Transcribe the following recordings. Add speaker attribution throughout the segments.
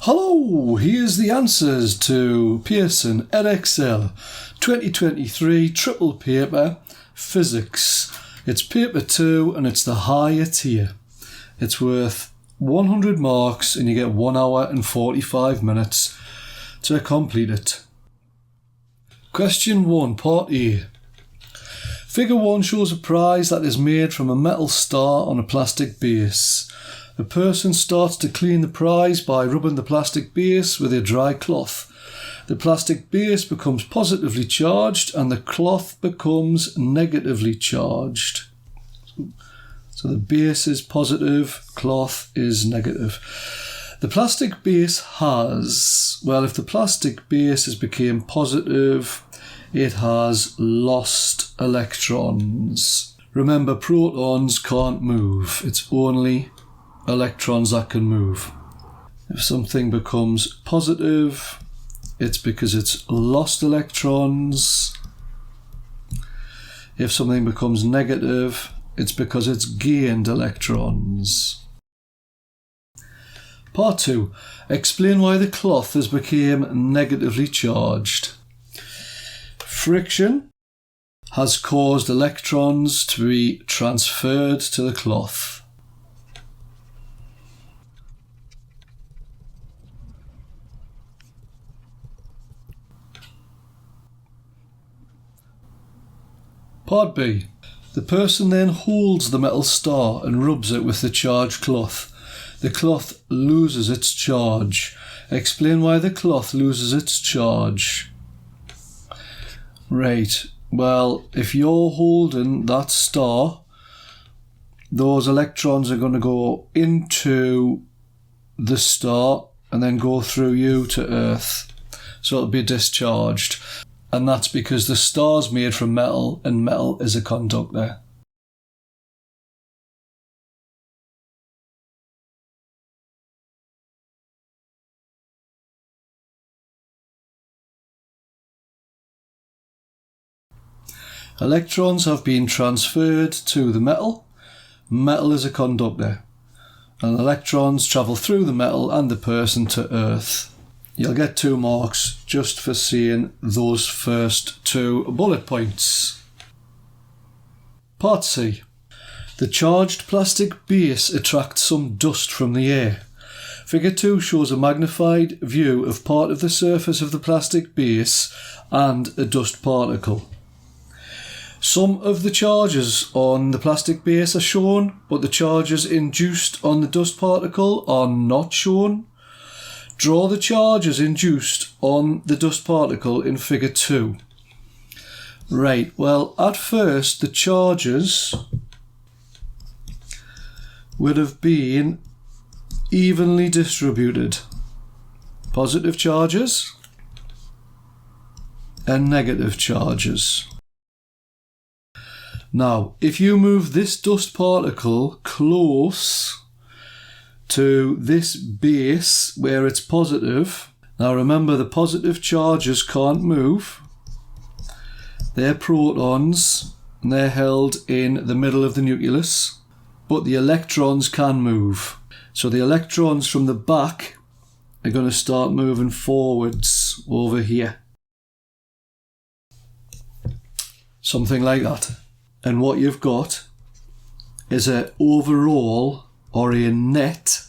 Speaker 1: Hello, here's the answers to Pearson Edexcel 2023 triple paper physics. It's paper 2 and it's the higher tier. It's worth 100 marks and you get 1 hour and 45 minutes to complete it. Question 1, part A. Figure 1 shows a prize that is made from a metal star on a plastic base. A person starts to clean the prize by rubbing the plastic base with a dry cloth. The plastic base becomes positively charged and the cloth becomes negatively charged. So the base is positive, cloth is negative. The plastic base has, well, if the plastic base has become positive, it has lost electrons. Remember, protons can't move. It's only electrons that can move. If something becomes positive, it's because it's lost electrons. If something becomes negative, it's because it's gained electrons. Part 2. Explain why the cloth has become negatively charged. Friction has caused electrons to be transferred to the cloth. Part B. The person then holds the metal star and rubs it with the charged cloth. The cloth loses its charge. Explain why the cloth loses its charge. Right, well, if you're holding that star, those electrons are going to go into the star and then go through you to Earth. So it'll be discharged. And that's because the star's made from metal and metal is a conductor. Electrons have been transferred to the metal. Metal is a conductor. And electrons travel through the metal and the person to Earth. You'll get 2 marks just for seeing those first 2 bullet points. Part C. The charged plastic base attracts some dust from the air. Figure 2 shows a magnified view of part of the surface of the plastic base and a dust particle. Some of the charges on the plastic base are shown, but the charges induced on the dust particle are not shown. Draw the charges induced on the dust particle in figure 2. Right, well, at first the charges would have been evenly distributed. Positive charges and negative charges. Now, if you move this dust particle close to this base where it's positive. Now remember, the positive charges can't move. They're protons and they're held in the middle of the nucleus, but the electrons can move. So the electrons from the back are going to start moving forwards over here. Something like that. And what you've got is an overall or a net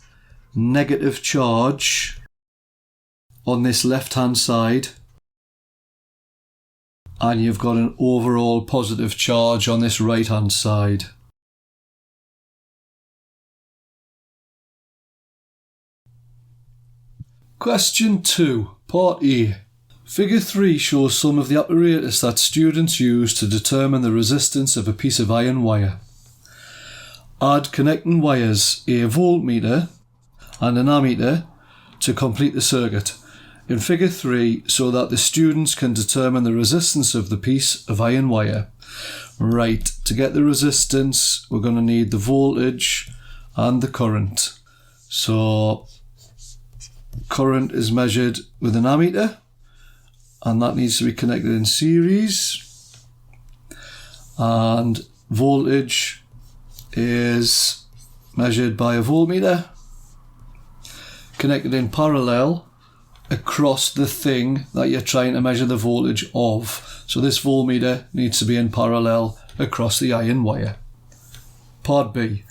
Speaker 1: negative charge on this left hand side, and you've got an overall positive charge on this right hand side. Question 2, part A. Figure 3 shows some of the apparatus that students use to determine the resistance of a piece of iron wire. Add connecting wires, a voltmeter and an ammeter to complete the circuit in figure 3 so that the students can determine the resistance of the piece of iron wire. Right, to get the resistance we're going to need the voltage and the current. So current is measured with an ammeter and that needs to be connected in series, and voltage is measured by a voltmeter connected in parallel across the thing that you're trying to measure the voltage of. So this voltmeter needs to be in parallel across the iron wire. Part B.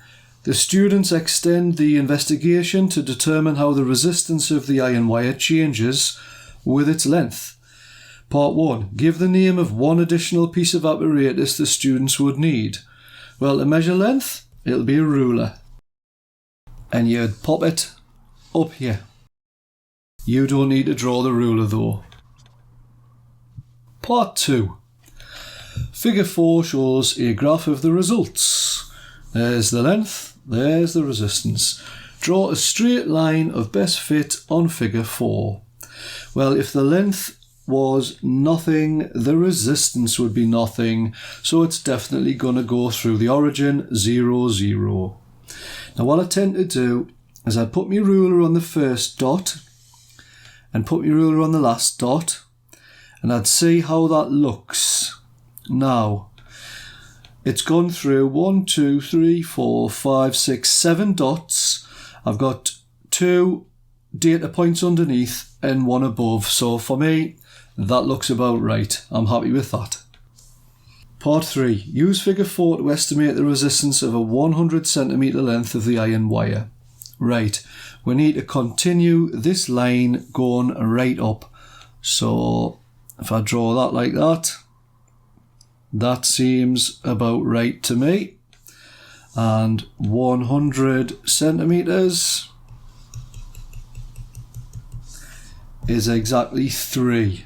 Speaker 1: The students extend the investigation to determine how the resistance of the iron wire changes with its length. Part 1. Give the name of one additional piece of apparatus the students would need. Well, to measure length, it'll be a ruler. And you'd pop it up here. You don't need to draw the ruler though. Part 2. Figure 4 shows a graph of the results. There's the length, there's the resistance. Draw a straight line of best fit on figure 4. Well, if the length was nothing, the resistance would be nothing, so it's definitely going to go through the origin 0, 0. Now what I tend to do is I put my ruler on the first dot and put my ruler on the last dot, and I'd see how that looks. Now it's gone through 1, 2, 3, 4, 5, 6, 7 dots. I've got 2 data points underneath and 1 above, so for me that looks about right. I'm happy with that. Part 3. Use figure 4 to estimate the resistance of a 100 centimetre length of the iron wire. Right, we need to continue this line going right up. So if I draw that like that, that seems about right to me. And 100 centimetres is exactly 3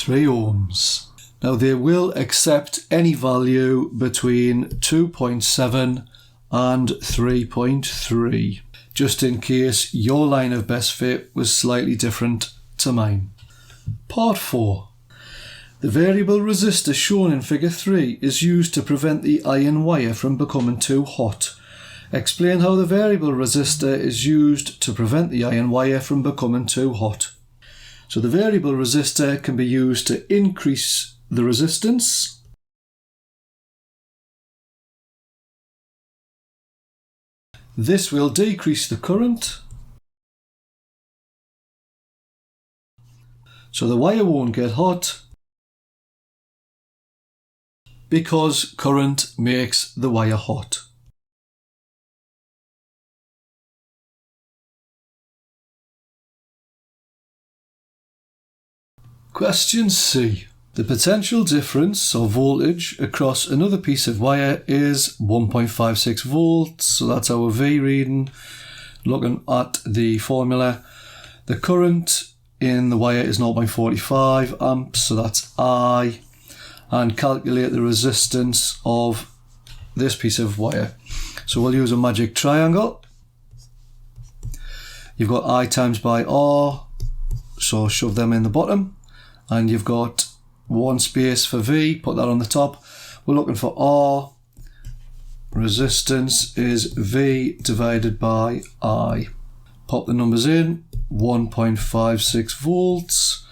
Speaker 1: ohms. Now they will accept any value between 2.7 and 3.3, just in case your line of best fit was slightly different to mine. Part 4. The variable resistor shown in figure 3 is used to prevent the iron wire from becoming too hot. Explain how the variable resistor is used to prevent the iron wire from becoming too hot. So the variable resistor can be used to increase the resistance, this will decrease the current, so the wire won't get hot because current makes the wire hot. Question C. The potential difference or voltage across another piece of wire is 1.56 volts, so that's our V reading. Looking at the formula, the current in the wire is 0.45 amps, so that's I, and calculate the resistance of this piece of wire. So we'll use a magic triangle. You've got I times by R, so shove them in the bottom. And you've got one space for V, put that on the top. We're looking for R. Resistance is V divided by I. Pop the numbers in. 1.56 volts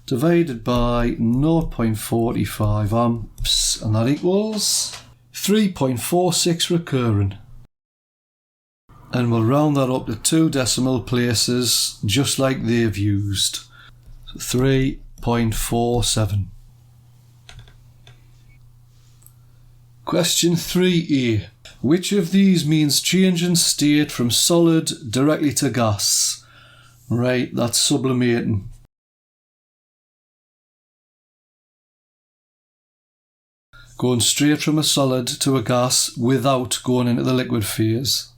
Speaker 1: divided by 0.45 amps, and that equals 3.46 recurring. And we'll round that up to 2 decimal places, just like they've used. So 3.47. Question 3A. Which of these means change in state from solid directly to gas? Right, that's sublimating. Going straight from a solid to a gas without going into the liquid phase.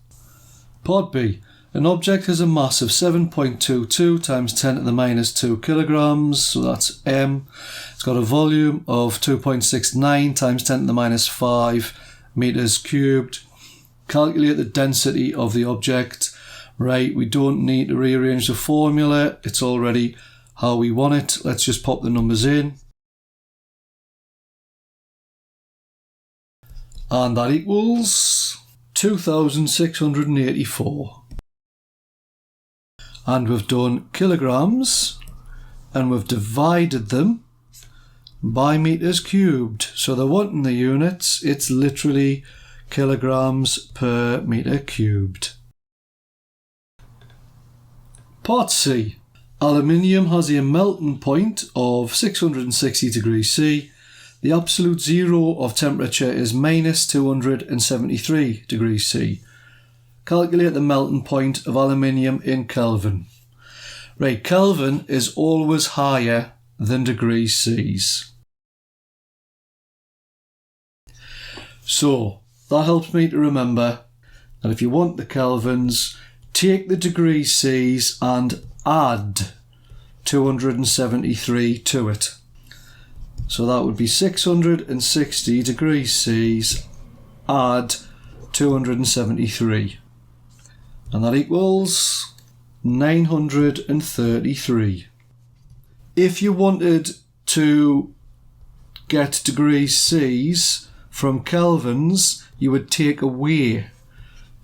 Speaker 1: Part B. An object has a mass of 7.22 times 10 to the minus 2 kilograms, so that's M. It's got a volume of 2.69 times 10 to the minus 5 meters cubed. Calculate the density of the object. Right, we don't need to rearrange the formula. It's already how we want it. Let's just pop the numbers in. And that equals 2,684. And we've done kilograms and we've divided them by meters cubed. So they're wanting the units. It's literally kilograms per meter cubed. Part C. Aluminium has a melting point of 660 degrees C. The absolute zero of temperature is minus 273 degrees C. Calculate the melting point of aluminium in Kelvin. Right, Kelvin is always higher than degrees C's. So, that helps me to remember that if you want the kelvins, take the degrees C's and add 273 to it. So that would be 660 degrees C's, add 273. And that equals 933. If you wanted to get degrees C's from kelvins, you would take away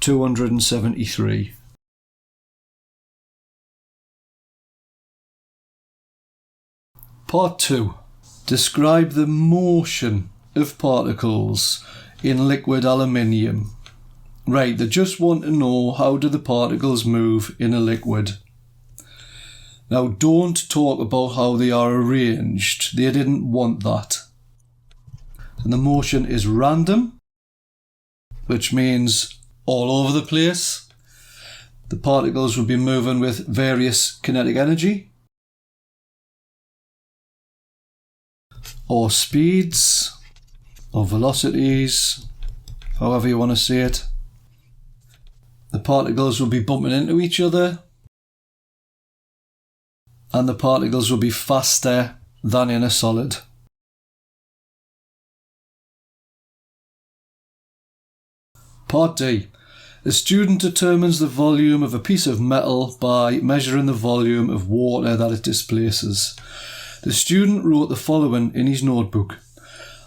Speaker 1: 273. Part 2. Describe the motion of particles in liquid aluminium. Right, they just want to know how do the particles move in a liquid. Now don't talk about how they are arranged. They didn't want that. And the motion is random, which means all over the place. The particles will be moving with various kinetic energy or speeds or velocities, however you want to say it. The particles will be bumping into each other, and the particles will be faster than in a solid. Part D. A student determines the volume of a piece of metal by measuring the volume of water that it displaces. The student wrote the following in his notebook.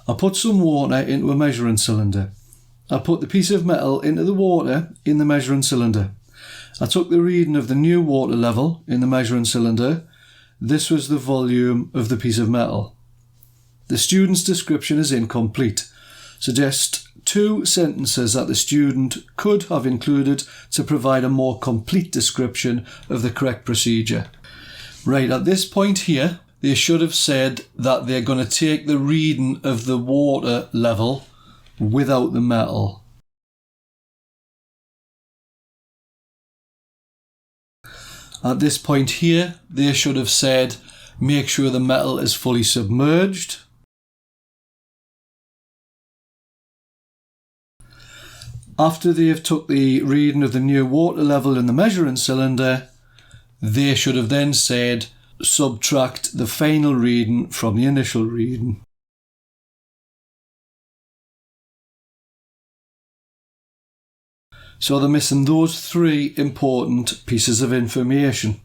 Speaker 1: I put some water into a measuring cylinder. I put the piece of metal into the water in the measuring cylinder. I took the reading of the new water level in the measuring cylinder. This was the volume of the piece of metal. The student's description is incomplete. Suggest 2 sentences that the student could have included to provide a more complete description of the correct procedure. Right, at this point here, they should have said that they're going to take the reading of the water level without the metal. At this point here, they should have said, make sure the metal is fully submerged. After they have took the reading of the new water level in the measuring cylinder, they should have then said, subtract the final reading from the initial reading. So they're missing those 3 important pieces of information.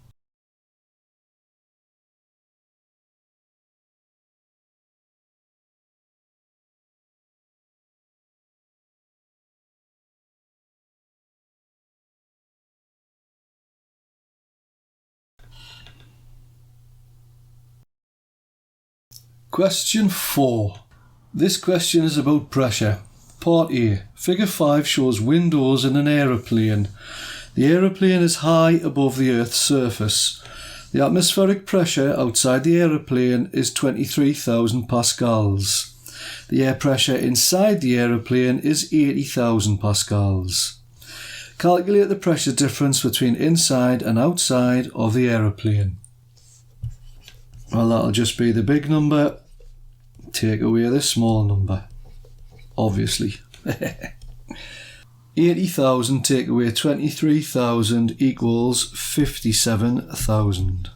Speaker 1: Question 4. This question is about pressure. Part A. Figure 5 shows windows in an aeroplane. The aeroplane is high above the Earth's surface. The atmospheric pressure outside the aeroplane is 23,000 pascals. The air pressure inside the aeroplane is 80,000 pascals. Calculate the pressure difference between inside and outside of the aeroplane. Well, that'll just be the big number. Take away the small number. Obviously. 80,000 take away 23,000 equals 57,000.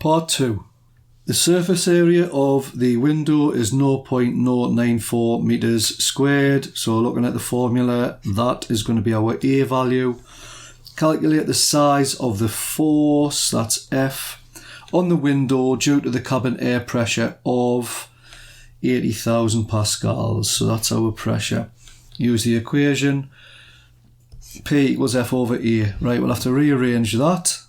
Speaker 1: Part 2. The surface area of the window is 0.094 metres squared. So looking at the formula, that is going to be our A value. Calculate the size of the force, that's F, on the window due to the cabin air pressure of 80,000 pascals. So that's our pressure. Use the equation. P equals F over A. Right, we'll have to rearrange that.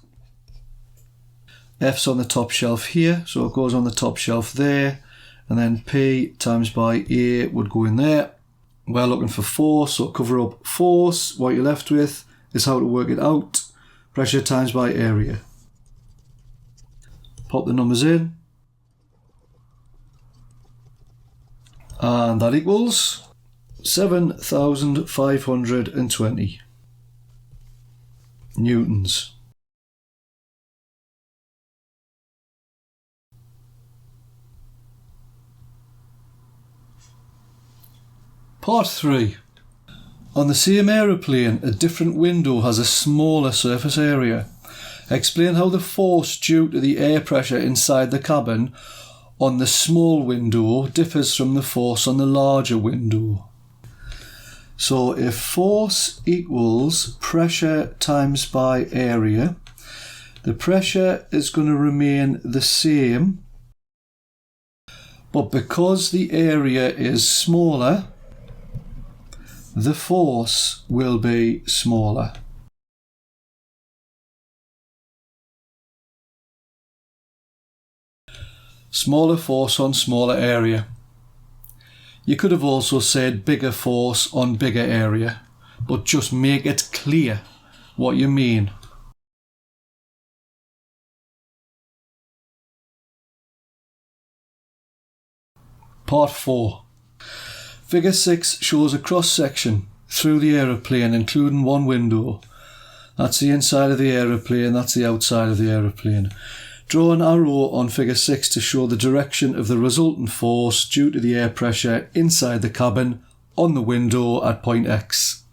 Speaker 1: F's on the top shelf here, so it goes on the top shelf there. And then P times by A would go in there. We're looking for force, so cover up force. What you're left with is how to work it out. Pressure times by area. Pop the numbers in. And that equals 7,520 newtons. Part 3. On the same aeroplane, a different window has a smaller surface area. Explain how the force due to the air pressure inside the cabin on the small window differs from the force on the larger window. So if force equals pressure times by area, the pressure is going to remain the same, but because the area is smaller, the force will be smaller. Smaller force on smaller area. You could have also said bigger force on bigger area, but just make it clear what you mean. Part 4. Figure 6 shows a cross-section through the aeroplane, including one window. That's the inside of the aeroplane, that's the outside of the aeroplane. Draw an arrow on figure 6 to show the direction of the resultant force due to the air pressure inside the cabin on the window at point X.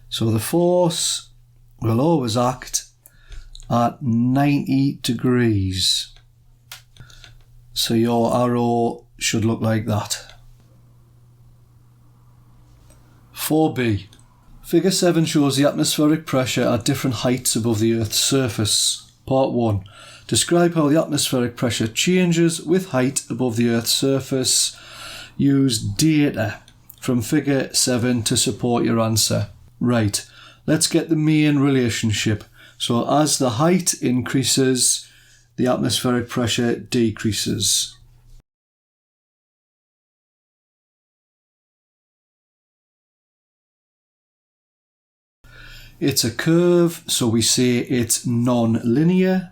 Speaker 1: So the force will always act at 90 degrees. So your arrow should look like that. 4b. Figure 7 shows the atmospheric pressure at different heights above the Earth's surface. Part 1. Describe how the atmospheric pressure changes with height above the Earth's surface. Use data from figure 7 to support your answer. Right, let's get the main relationship. So as the height increases, the atmospheric pressure decreases. It's a curve, so we say it's non-linear.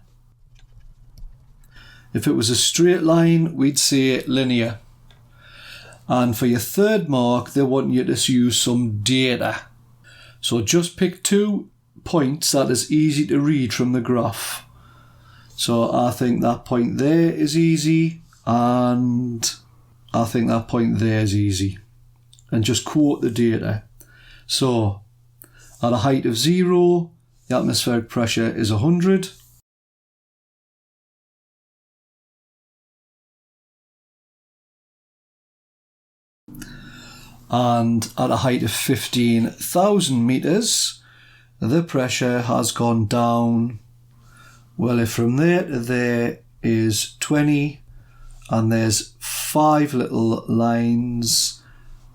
Speaker 1: If it was a straight line, we'd say linear. And for your third mark, they want you to use some data. So just pick 2 points that is easy to read from the graph. So I think that point there is easy, and I think that point there is easy. And just quote the data. So at a height of 0, the atmospheric pressure is 100. And at a height of 15,000 metres, the pressure has gone down. Well, if from there to there is 20 and there's 5 little lines,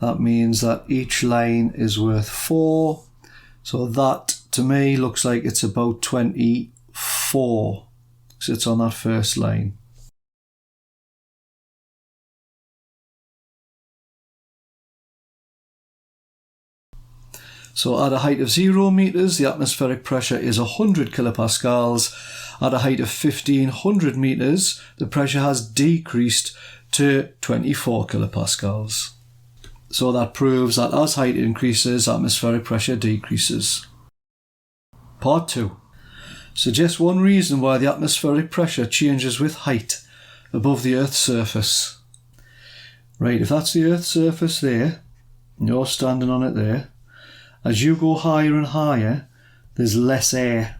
Speaker 1: that means that each line is worth 4. So that, to me, looks like it's about 24, because it's on that first line. So at a height of 0 metres, the atmospheric pressure is 100 kilopascals. At a height of 1500 metres, the pressure has decreased to 24 kilopascals. So that proves that as height increases, atmospheric pressure decreases. Part 2. Suggest one reason why the atmospheric pressure changes with height above the Earth's surface. Right, if that's the Earth's surface there, and you're standing on it there, as you go higher and higher, there's less air,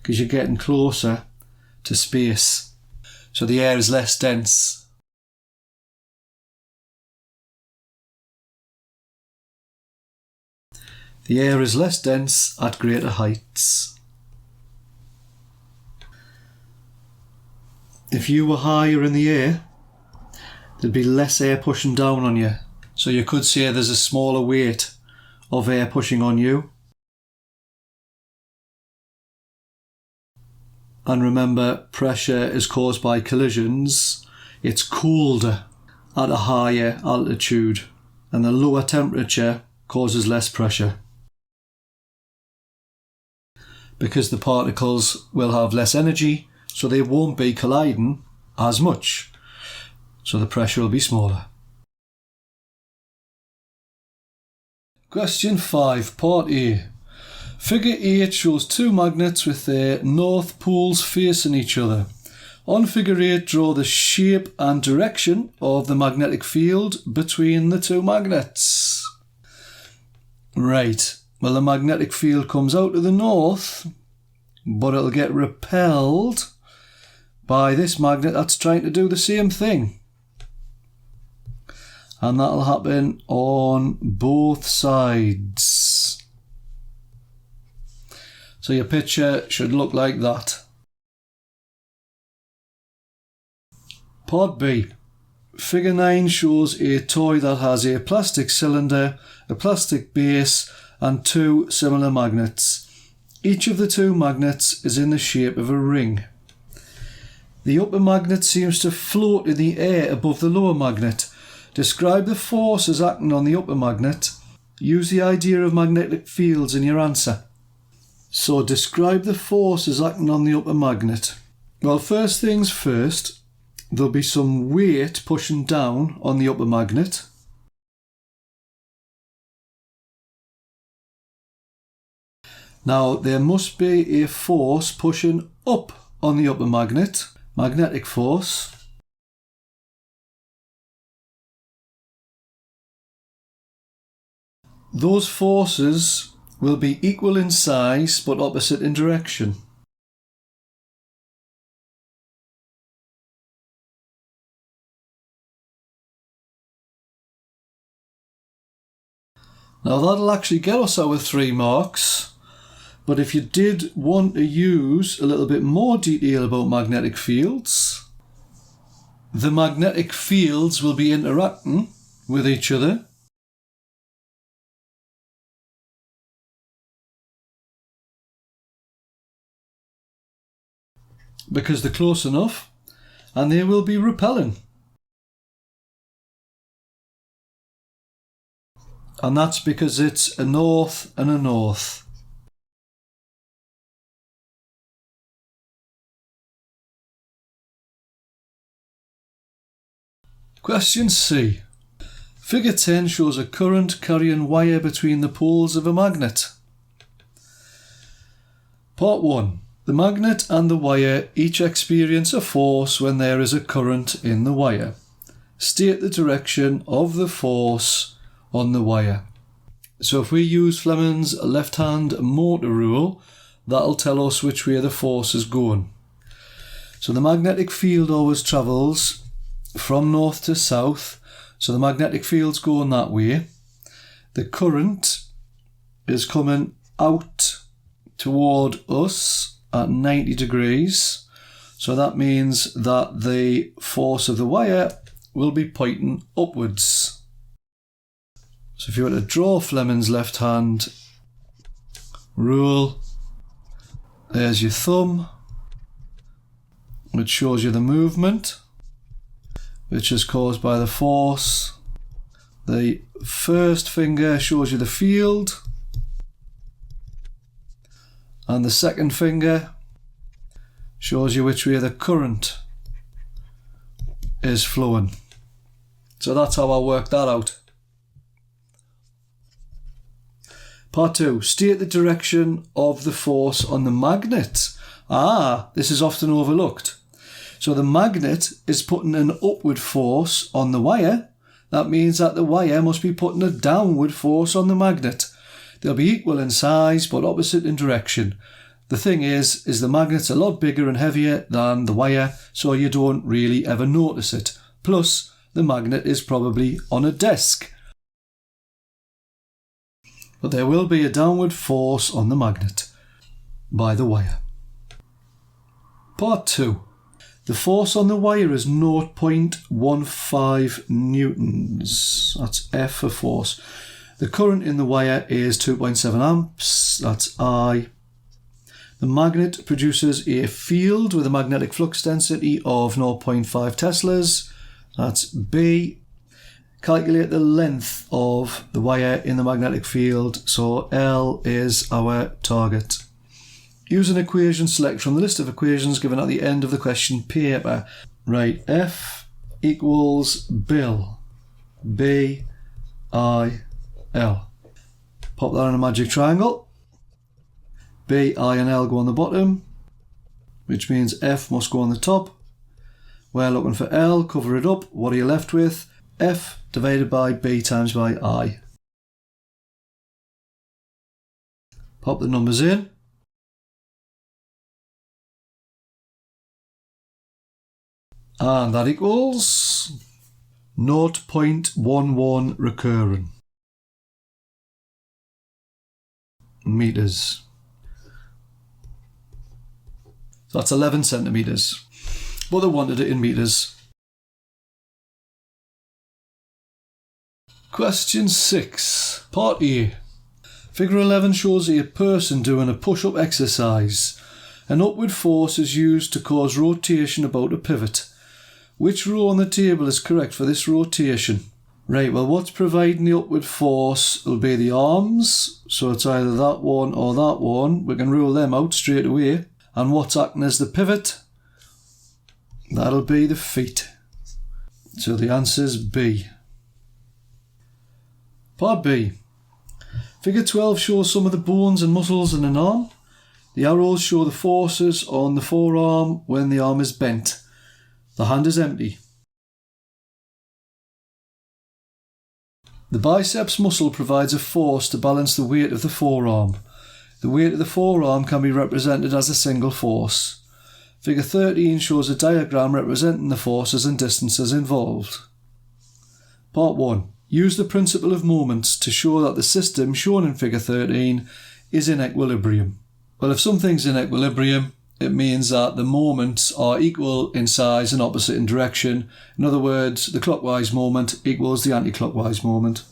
Speaker 1: because you're getting closer to space. So the air is less dense. The air is less dense at greater heights. If you were higher in the air, there'd be less air pushing down on you. So you could say there's a smaller weight of air pushing on you. And remember, pressure is caused by collisions. It's colder at a higher altitude. and the lower temperature causes less pressure, because the particles will have less energy, so they won't be colliding as much, so the pressure will be smaller. Question 5, Part A. Figure 8 shows two magnets with their north poles facing each other. On Figure 8, draw the shape and direction of the magnetic field between the two magnets. Right, well, the magnetic field comes out to the north, but it'll get repelled by this magnet that's trying to do the same thing. And that'll happen on both sides. So your picture should look like that. Part B. Figure 9 shows a toy that has a plastic cylinder, a plastic base, and two similar magnets. Each of the two magnets is in the shape of a ring. The upper magnet seems to float in the air above the lower magnet. Describe the forces acting on the upper magnet. Use the idea of magnetic fields in your answer. So describe the forces acting on the upper magnet. Well, first things first, there'll be some weight pushing down on the upper magnet. Now, there must be a force pushing up on the upper magnet, magnetic force. Those forces will be equal in size but opposite in direction. Now that'll actually get us our 3 marks, but if you did want to use a little bit more detail about magnetic fields, the magnetic fields will be interacting with each other. Because they're close enough, and they will be repelling. And that's because it's a north and a north. Question C. Figure 10 shows a current carrying wire between the poles of a magnet. Part 1. The magnet and the wire each experience a force when there is a current in the wire. State the direction of the force on the wire. So if we use Fleming's left-hand motor rule, that'll tell us which way the force is going. So the magnetic field always travels from north to south, so the magnetic field's going that way. The current is coming out toward us at 90 degrees, so that means that the force of the wire will be pointing upwards. So if you were to draw Fleming's left hand rule, there's your thumb, which shows you the movement, which is caused by the force. The first finger shows you the field, and the second finger shows you which way the current is flowing. So that's how I work that out. Part 2. State the direction of the force on the magnet. This is often overlooked. So the magnet is putting an upward force on the wire. That means that the wire must be putting a downward force on the magnet. They'll be equal in size but opposite in direction. The thing is the magnet's a lot bigger and heavier than the wire, so you don't really ever notice it. Plus, the magnet is probably on a desk. But there will be a downward force on the magnet by the wire. Part 2. The force on the wire is 0.15 newtons. That's F for force. The current in the wire is 2.7 amps. That's I. The magnet produces a field with a magnetic flux density of 0.5 teslas. That's B. calculate the length of the wire in the magnetic field. So L is our target. Use an equation select from the list of equations given at the end of the question paper. Right, F equals Bill, B, I, L. Pop that in a magic triangle. B, I and L go on the bottom, which means F must go on the top. We're looking for L, cover it up. What are you left with? F divided by B times by I. Pop the numbers in. And that equals 0.11 recurrent meters. So that's 11 centimeters. But they wanted it in meters. Question 6, Part A. Figure 11 shows a person doing a push-up exercise. An upward force is used to cause rotation about a pivot. Which row on the table is correct for this rotation? Right, well, what's providing the upward force will be the arms. So it's either that one or that one. We can rule them out straight away. And what's acting as the pivot? That'll be the feet. So the answer is B. Part B. Figure 12 shows some of the bones and muscles in an arm. The arrows show the forces on the forearm when the arm is bent. The hand is empty. The biceps muscle provides a force to balance the weight of the forearm. The weight of the forearm can be represented as a single force. Figure 13 shows a diagram representing the forces and distances involved. Part 1. Use the principle of moments to show that the system shown in figure 13 is in equilibrium. Well, if something's in equilibrium, it means that the moments are equal in size and opposite in direction. In other words, the clockwise moment equals the anti-clockwise moment.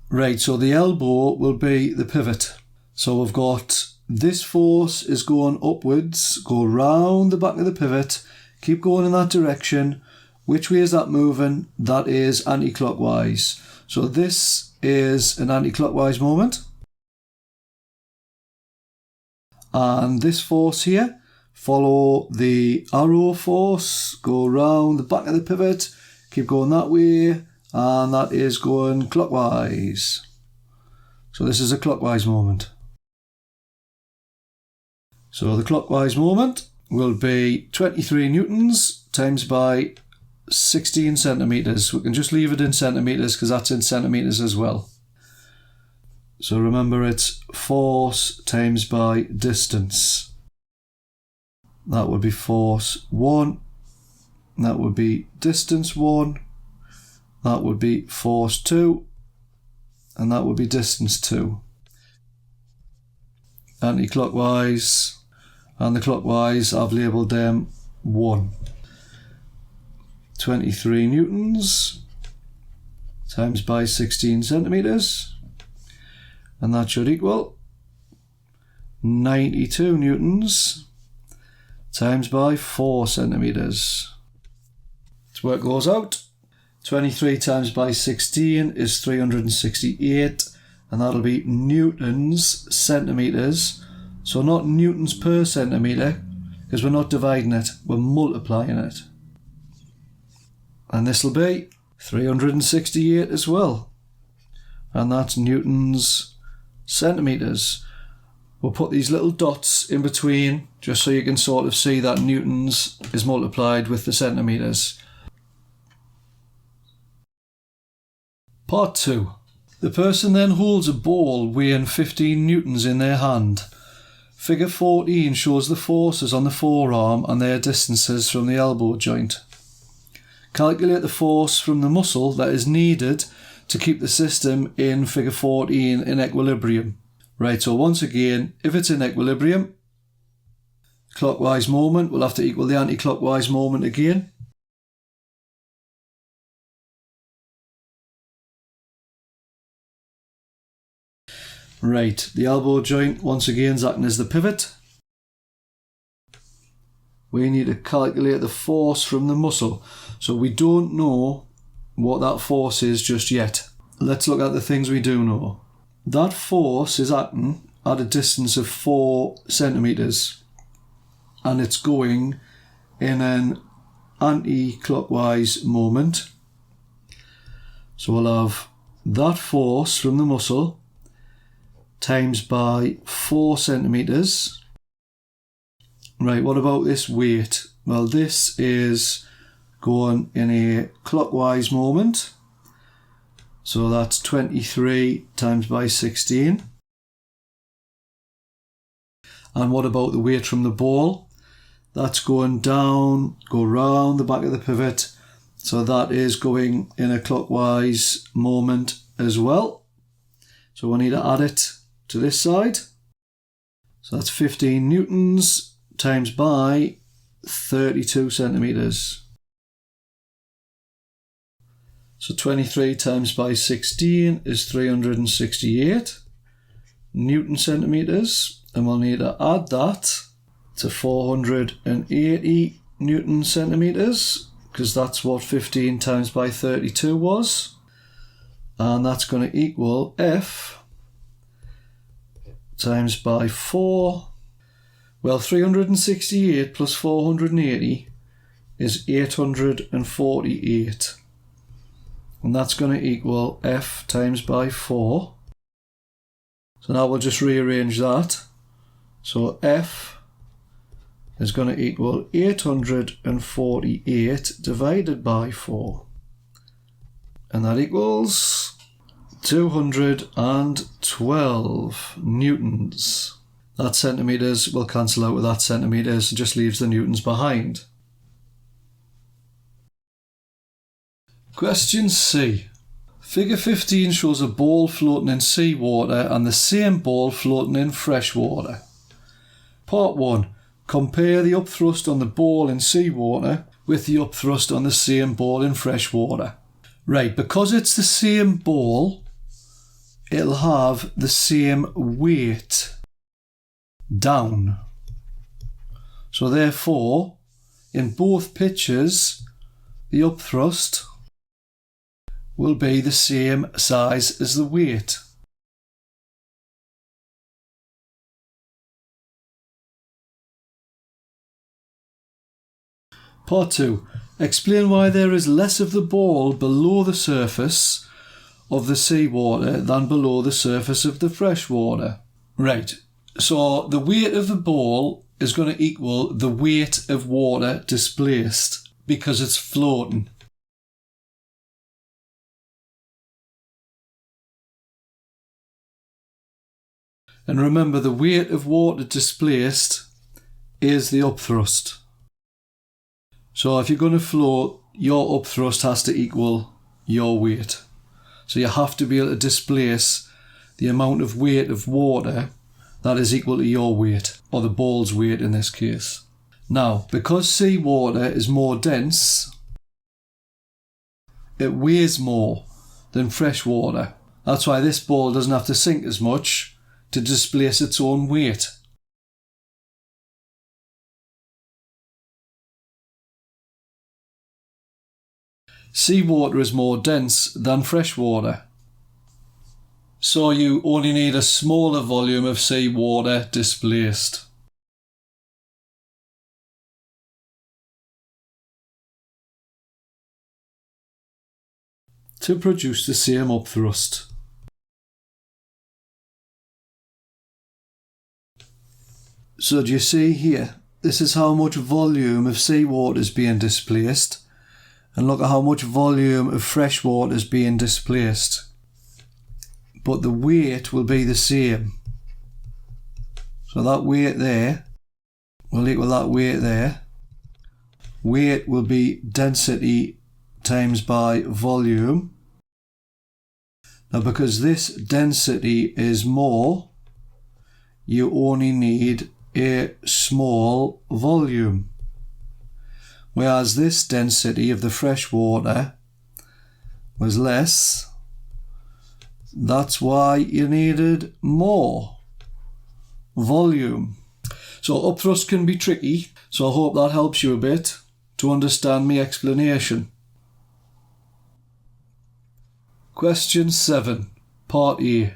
Speaker 1: Right, so the elbow will be the pivot. So we've got this force is going upwards, go round the back of the pivot, keep going in that direction. Which way is that moving? That is anti-clockwise. So this is an anti-clockwise moment. And this force here, follow the arrow force, go round the back of the pivot, keep going that way, and that is going clockwise. So this is a clockwise moment. So the clockwise moment will be 23 newtons times by 16 centimetres. We can just leave it in centimetres because that's in centimetres as well. So remember, it's force times by distance. That would be force 1. That would be distance 1. That would be force 2. And that would be distance 2. Anti-clockwise and the clockwise, I've labelled them 1. 23 newtons times by 16 centimetres, and that should equal 92 newtons times by 4 centimetres. Let's work those out. 23 times by 16 is 368, and that'll be newtons centimetres. So not newtons per centimetre, because we're not dividing it, we're multiplying it. And this will be 368 as well. And that's newtons centimetres. We'll put these little dots in between just so you can sort of see that newtons is multiplied with the centimetres. Part 2. The person then holds a ball weighing 15 newtons in their hand. Figure 14 shows the forces on the forearm and their distances from the elbow joint. Calculate the force from the muscle that is needed to keep the system in figure 14 in equilibrium. Right, so once again, if it's in equilibrium, clockwise moment will have to equal the anti-clockwise moment again. Right, the elbow joint once again is acting as the pivot. we need to calculate the force from the muscle. So we don't know what that force is just yet. Let's look at the things we do know. That force is acting at a distance of 4 centimetres and it's going in an anti-clockwise moment. So we'll have that force from the muscle times by 4 centimetres. Right, what about this weight? Well, this is going in a clockwise moment. So that's 23 times by 16. And what about the weight from the ball? That's going down, go round the back of the pivot. So that is going in a clockwise moment as well. So we need to add it to this side. So that's 15 newtons times by 32 centimetres. So 23 times by 16 is 368 Newton centimetres. And we'll need to add that to 480 Newton centimetres, because that's what 15 times by 32 was. And that's going to equal F times by 4. Well, 368 plus 480 is 848. And that's going to equal F times by 4. So now we'll just rearrange that. So F is going to equal 848 divided by 4. And that equals 212 newtons. That centimetres will cancel out with that centimetres and just leaves the newtons behind. Question C. Figure 15 shows a ball floating in seawater and the same ball floating in fresh water. Part 1. Compare the upthrust on the ball in seawater with the upthrust on the same ball in fresh water. Right, because it's the same ball, it'll have the same weight down. So therefore, in both pictures, the upthrust will be the same size as the weight. Part 2. Explain why there is less of the ball below the surface of the seawater than below the surface of the fresh water. Right, so the weight of the ball is going to equal the weight of water displaced because it's floating. And remember, the weight of water displaced is the upthrust. So if you're going to float, your upthrust has to equal your weight. So you have to be able to displace the amount of weight of water that is equal to your weight, or the ball's weight in this case. Now, because seawater is more dense, it weighs more than fresh water. That's why this ball doesn't have to sink as much to displace its own weight. Seawater is more dense than fresh water, so you only need a smaller volume of seawater displaced. To produce the same upthrust. So do you see here, this is how much volume of seawater is being displaced, and look at how much volume of fresh water is being displaced. But the weight will be the same. So that weight there will equal that weight there. Weight will be density times by volume. Now because this density is more, you only need a small volume. Whereas this density of the fresh water was less, that's why you needed more volume. So upthrust can be tricky, so I hope that helps you a bit to understand my explanation. Question 7, Part A.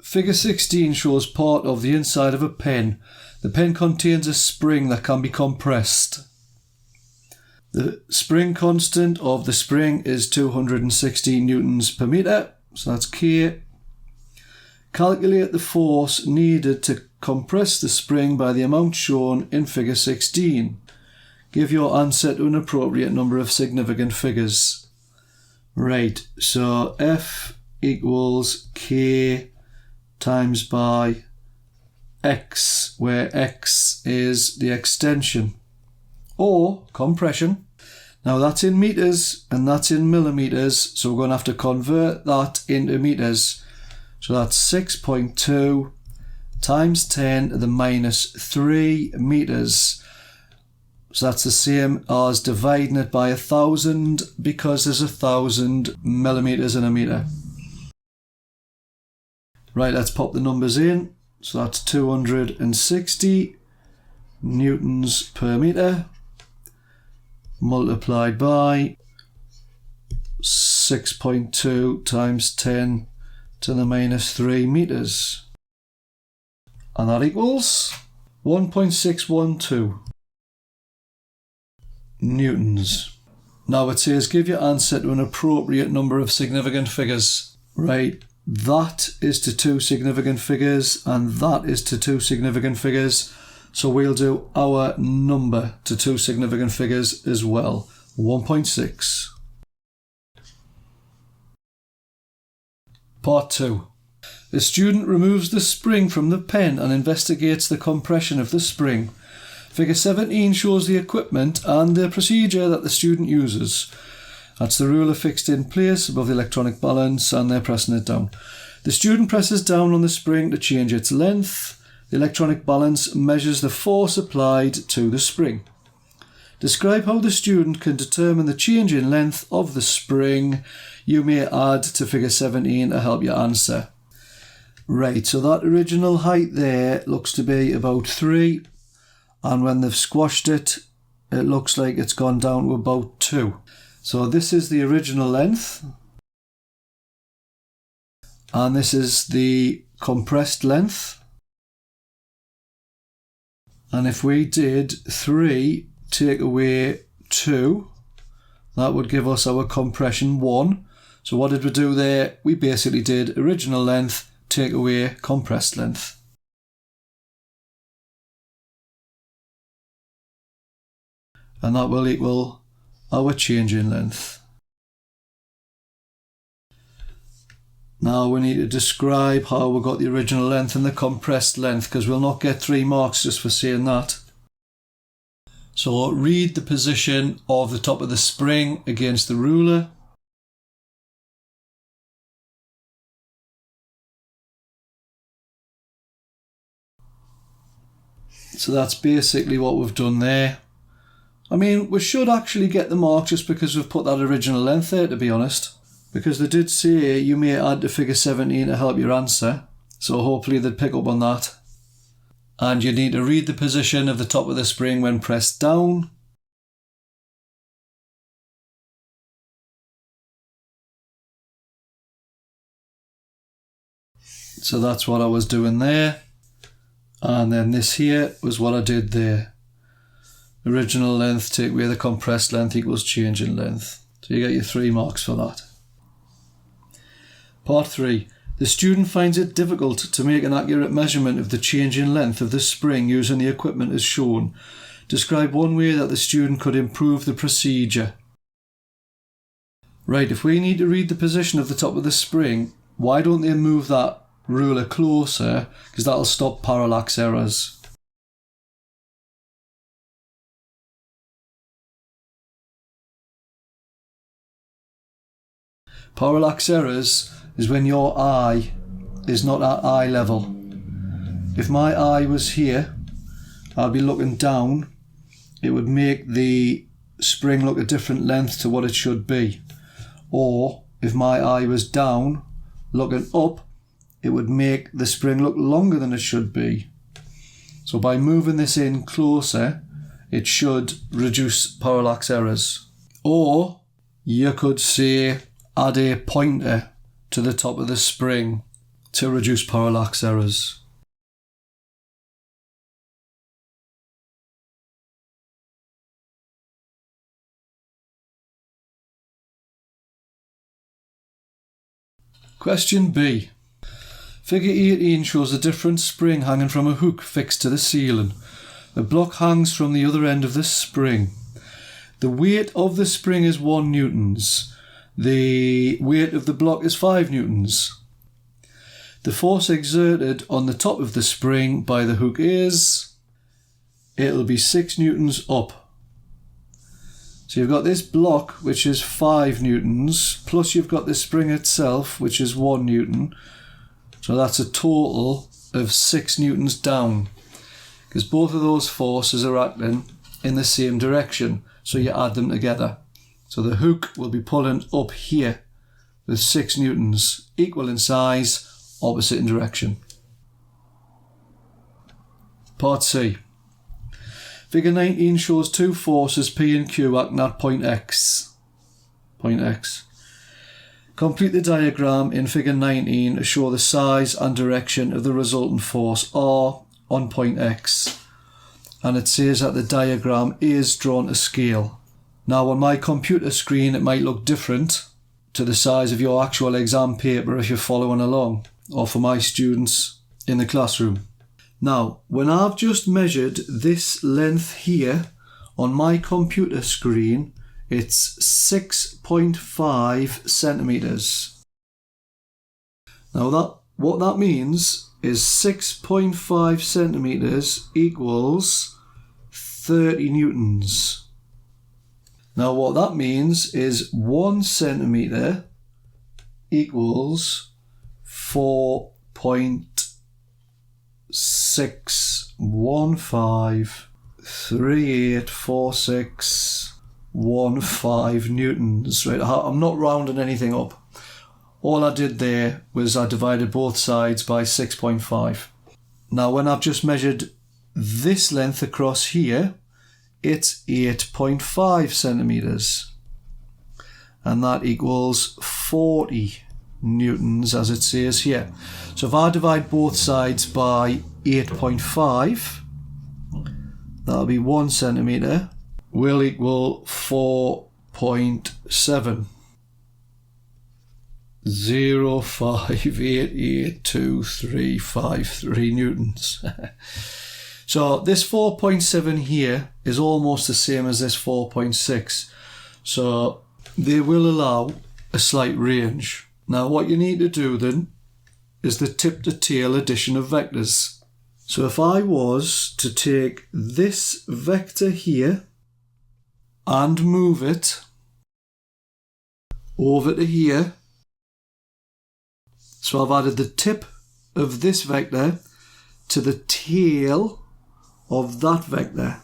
Speaker 1: Figure 16 shows part of the inside of a pen. The pen contains a spring that can be compressed. The spring constant of the spring is 216 newtons per metre, so that's K. Calculate the force needed to compress the spring by the amount shown in figure 16. Give your answer to an appropriate number of significant figures. Right, so F equals K times by X, where X is the extension, or compression. Now that's in metres and that's in millimetres, so we're going to have to convert that into metres. So that's 6.2 times 10 to the minus 3 metres. So that's the same as dividing it by 1,000 because there's 1,000 millimetres in a metre. Right, let's pop the numbers in. So that's 260 newtons per metre multiplied by 6.2 times 10 to the minus 3 metres. And that equals 1.612 newtons. Now it says give your answer to an appropriate number of significant figures. Right, that is to 2 significant figures and that is to 2 significant figures. So we'll do our number to 2 significant figures as well, 1.6. Part 2. The student removes the spring from the pen and investigates the compression of the spring. Figure 17 shows the equipment and the procedure that the student uses. That's the ruler fixed in place above the electronic balance and they're pressing it down. The student presses down on the spring to change its length. The electronic balance measures the force applied to the spring. Describe how the student can determine the change in length of the spring. You may add to figure 17 to help you answer. Right, so that original height there looks to be about 3, and when they've squashed it, it looks like it's gone down to about 2. So this is the original length, and this is the compressed length. And if we did 3 take away 2, that would give us our compression 1. So what did we do there? We basically did original length take away compressed length. And that will equal our change in length. Now we need to describe how we got the original length and the compressed length, because we'll not get 3 marks just for saying that. So read the position of the top of the spring against the ruler. So that's basically what we've done there. I mean, we should actually get the mark just because we've put that original length there, to be honest. Because they did say you may add to figure 17 to help your answer. So hopefully they'd pick up on that. And you need to read the position of the top of the spring when pressed down. So that's what I was doing there. And then this here was what I did there. Original length take away the compressed length equals change in length. So you get your 3 marks for that. Part 3. The student finds it difficult to make an accurate measurement of the change in length of the spring using the equipment as shown. Describe one way that the student could improve the procedure. Right, if we need to read the position of the top of the spring, why don't they move that ruler closer? Because that'll stop parallax errors. Parallax errors is when your eye is not at eye level. If my eye was here, I'd be looking down. It would make the spring look a different length to what it should be. Or if my eye was down, looking up, it would make the spring look longer than it should be. So by moving this in closer, it should reduce parallax errors. Or you could say add a pointer to the top of the spring to reduce parallax errors. Question B. Figure 18 shows a different spring hanging from a hook fixed to the ceiling. A block hangs from the other end of the spring. The weight of the spring is 1 newtons. The weight of the block is 5 newtons. The force exerted on the top of the spring by the hook is... it'll be 6 newtons up. So you've got this block, which is 5 newtons, plus you've got the spring itself, which is 1 newton. So that's a total of 6 newtons down, because both of those forces are acting in the same direction. So you add them together. So the hook will be pulling up here with 6 newtons, equal in size, opposite in direction. Part C. Figure 19 shows 2 forces P and Q acting at point X. Point X. Complete the diagram in figure 19 to show the size and direction of the resultant force R on point X. And it says that the diagram is drawn to scale. Now on my computer screen it might look different to the size of your actual exam paper if you're following along, or for my students in the classroom. Now, when I've just measured this length here on my computer screen, it's 6.5 centimetres. Now what that means is 6.5 centimetres equals 30 newtons. Now what that means is 1 centimetre equals 4.615384615 newtons. Right, I'm not rounding anything up. All I did there was I divided both sides by 6.5. Now when I've just measured this length across here, it's 8.5 centimetres. And that equals 40 newtons as it says here. So if I divide both sides by 8.5, that'll be 1 centimetre, will equal 4.7. 0.5882353 newtons. So this 4.7 here is almost the same as this 4.6. So they will allow a slight range. Now what you need to do then is the tip to tail addition of vectors. So if I was to take this vector here and move it over to here, so I've added the tip of this vector to the tail of that vector.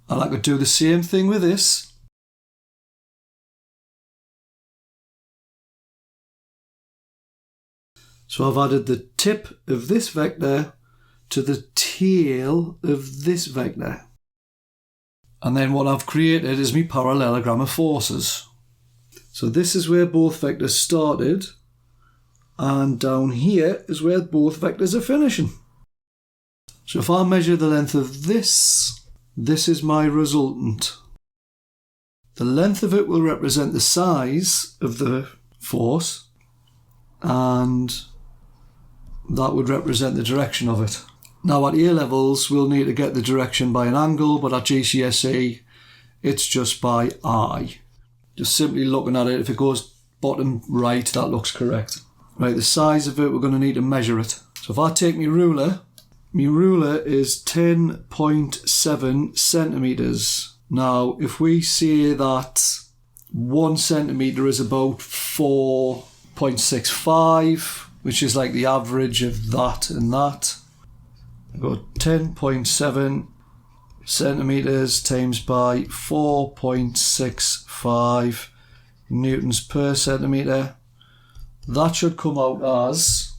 Speaker 1: And I could do the same thing with this. So I've added the tip of this vector to the tail of this vector. And then what I've created is my parallelogram of forces. So this is where both vectors started, and down here is where both vectors are finishing. So if I measure the length of this is my resultant. The length of it will represent the size of the force, and that would represent the direction of it. Now at A levels we'll need to get the direction by an angle, but at GCSE it's just by eye. Just simply looking at it, if it goes bottom right, that looks correct. Right, the size of it, we're going to need to measure it. So if I take my ruler is 10.7 centimetres. Now, if we say that 1 centimetre is about 4.65, which is like the average of that and that, I've got 10.7 centimetres times by 4.65 newtons per centimetre. That should come out as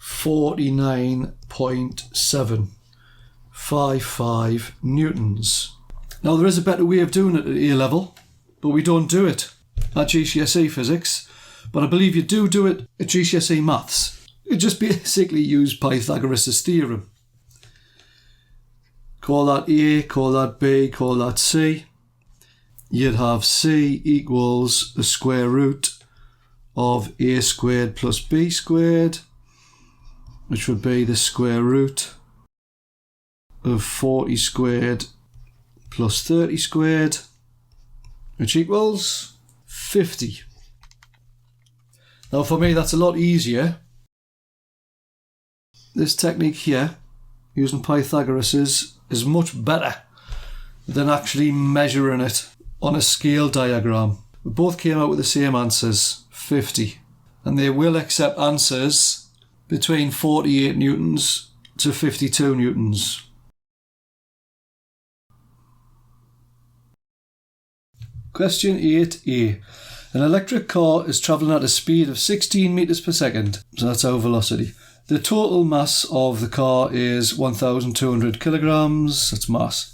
Speaker 1: 49.755 newtons. Now there is a better way of doing it at A level, but we don't do it at GCSE physics, but I believe you do it at GCSE maths. You just basically use Pythagoras' theorem. Call that A, call that B, call that C. You'd have C equals the square root of A squared plus B squared, which would be the square root of 40 squared plus 30 squared, which equals 50. Now for me that's a lot easier. This technique here, using Pythagoras, is much better than actually measuring it on a scale diagram. We both came out with the same answers, 50. And they will accept answers between 48 newtons to 52 newtons. Question 8a. An electric car is travelling at a speed of 16 metres per second, so that's our velocity. The total mass of the car is 1,200 kilograms, that's mass.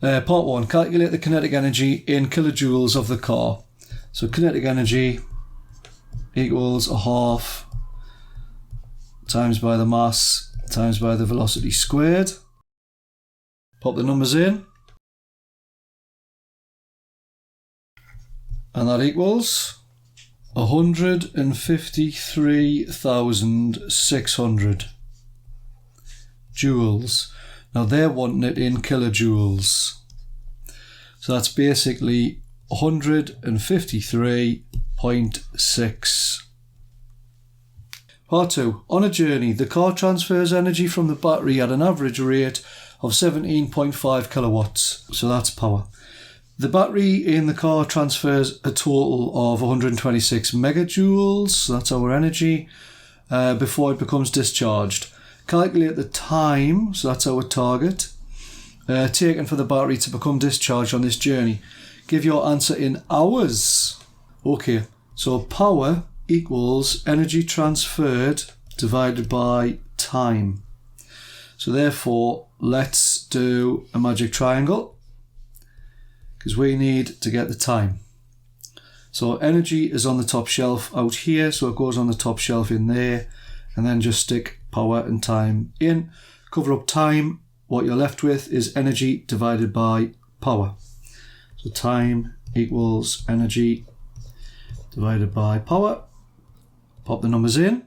Speaker 1: Part 1, calculate the kinetic energy in kilojoules of the car. So kinetic energy equals a half times by the mass times by the velocity squared. Pop the numbers in. And that equals 153,600 joules. Now they're wanting it in kilojoules. So that's basically 153.6. Part 2. On a journey, the car transfers energy from the battery at an average rate of 17.5 kilowatts. So that's power. The battery in the car transfers a total of 126 megajoules, so that's our energy, before it becomes discharged. Calculate the time, so that's our target, taken for the battery to become discharged on this journey. Give your answer in hours. Okay, so power equals energy transferred divided by time. So therefore, let's do a magic triangle, because we need to get the time. So energy is on the top shelf out here, so it goes on the top shelf in there, and then just stick power and time in. Cover up time. What you're left with is energy divided by power. So time equals energy divided by power. Pop the numbers in.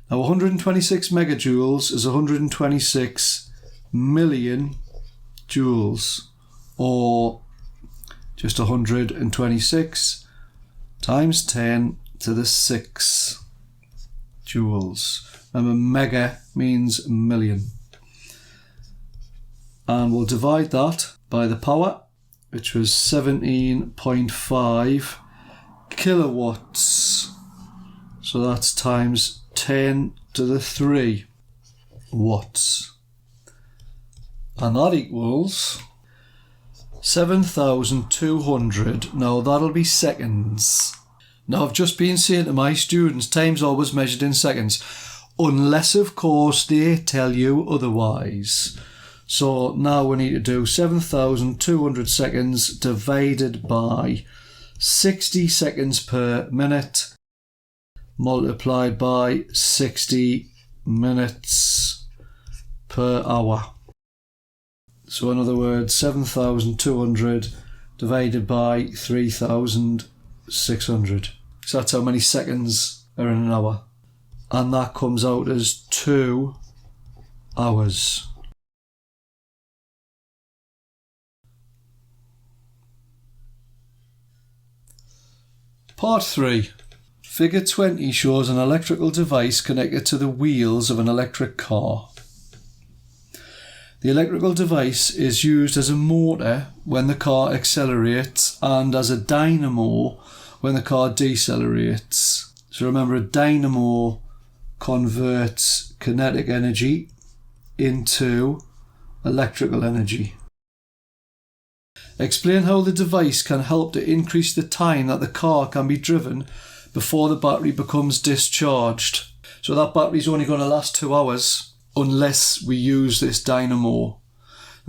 Speaker 1: Now 126 megajoules is 126 million joules, or just 126 times 10 to the 6 joules. Remember, mega means million. And we'll divide that by the power, which was 17.5 kilowatts. So that's times 10 to the 3 watts. And that equals 7,200. Now that'll be seconds. Now I've just been saying to my students, time's always measured in seconds, unless of course they tell you otherwise. So now we need to do 7,200 seconds divided by 60 seconds per minute multiplied by 60 minutes per hour. So in other words, 7,200 divided by 3,600. So that's how many seconds are in an hour. And that comes out as 2 hours. Part 3. Figure 20 shows an electrical device connected to the wheels of an electric car. The electrical device is used as a motor when the car accelerates and as a dynamo when the car decelerates. So remember, a dynamo converts kinetic energy into electrical energy. Explain how the device can help to increase the time that the car can be driven before the battery becomes discharged. So that battery's only going to last 2 hours unless we use this dynamo.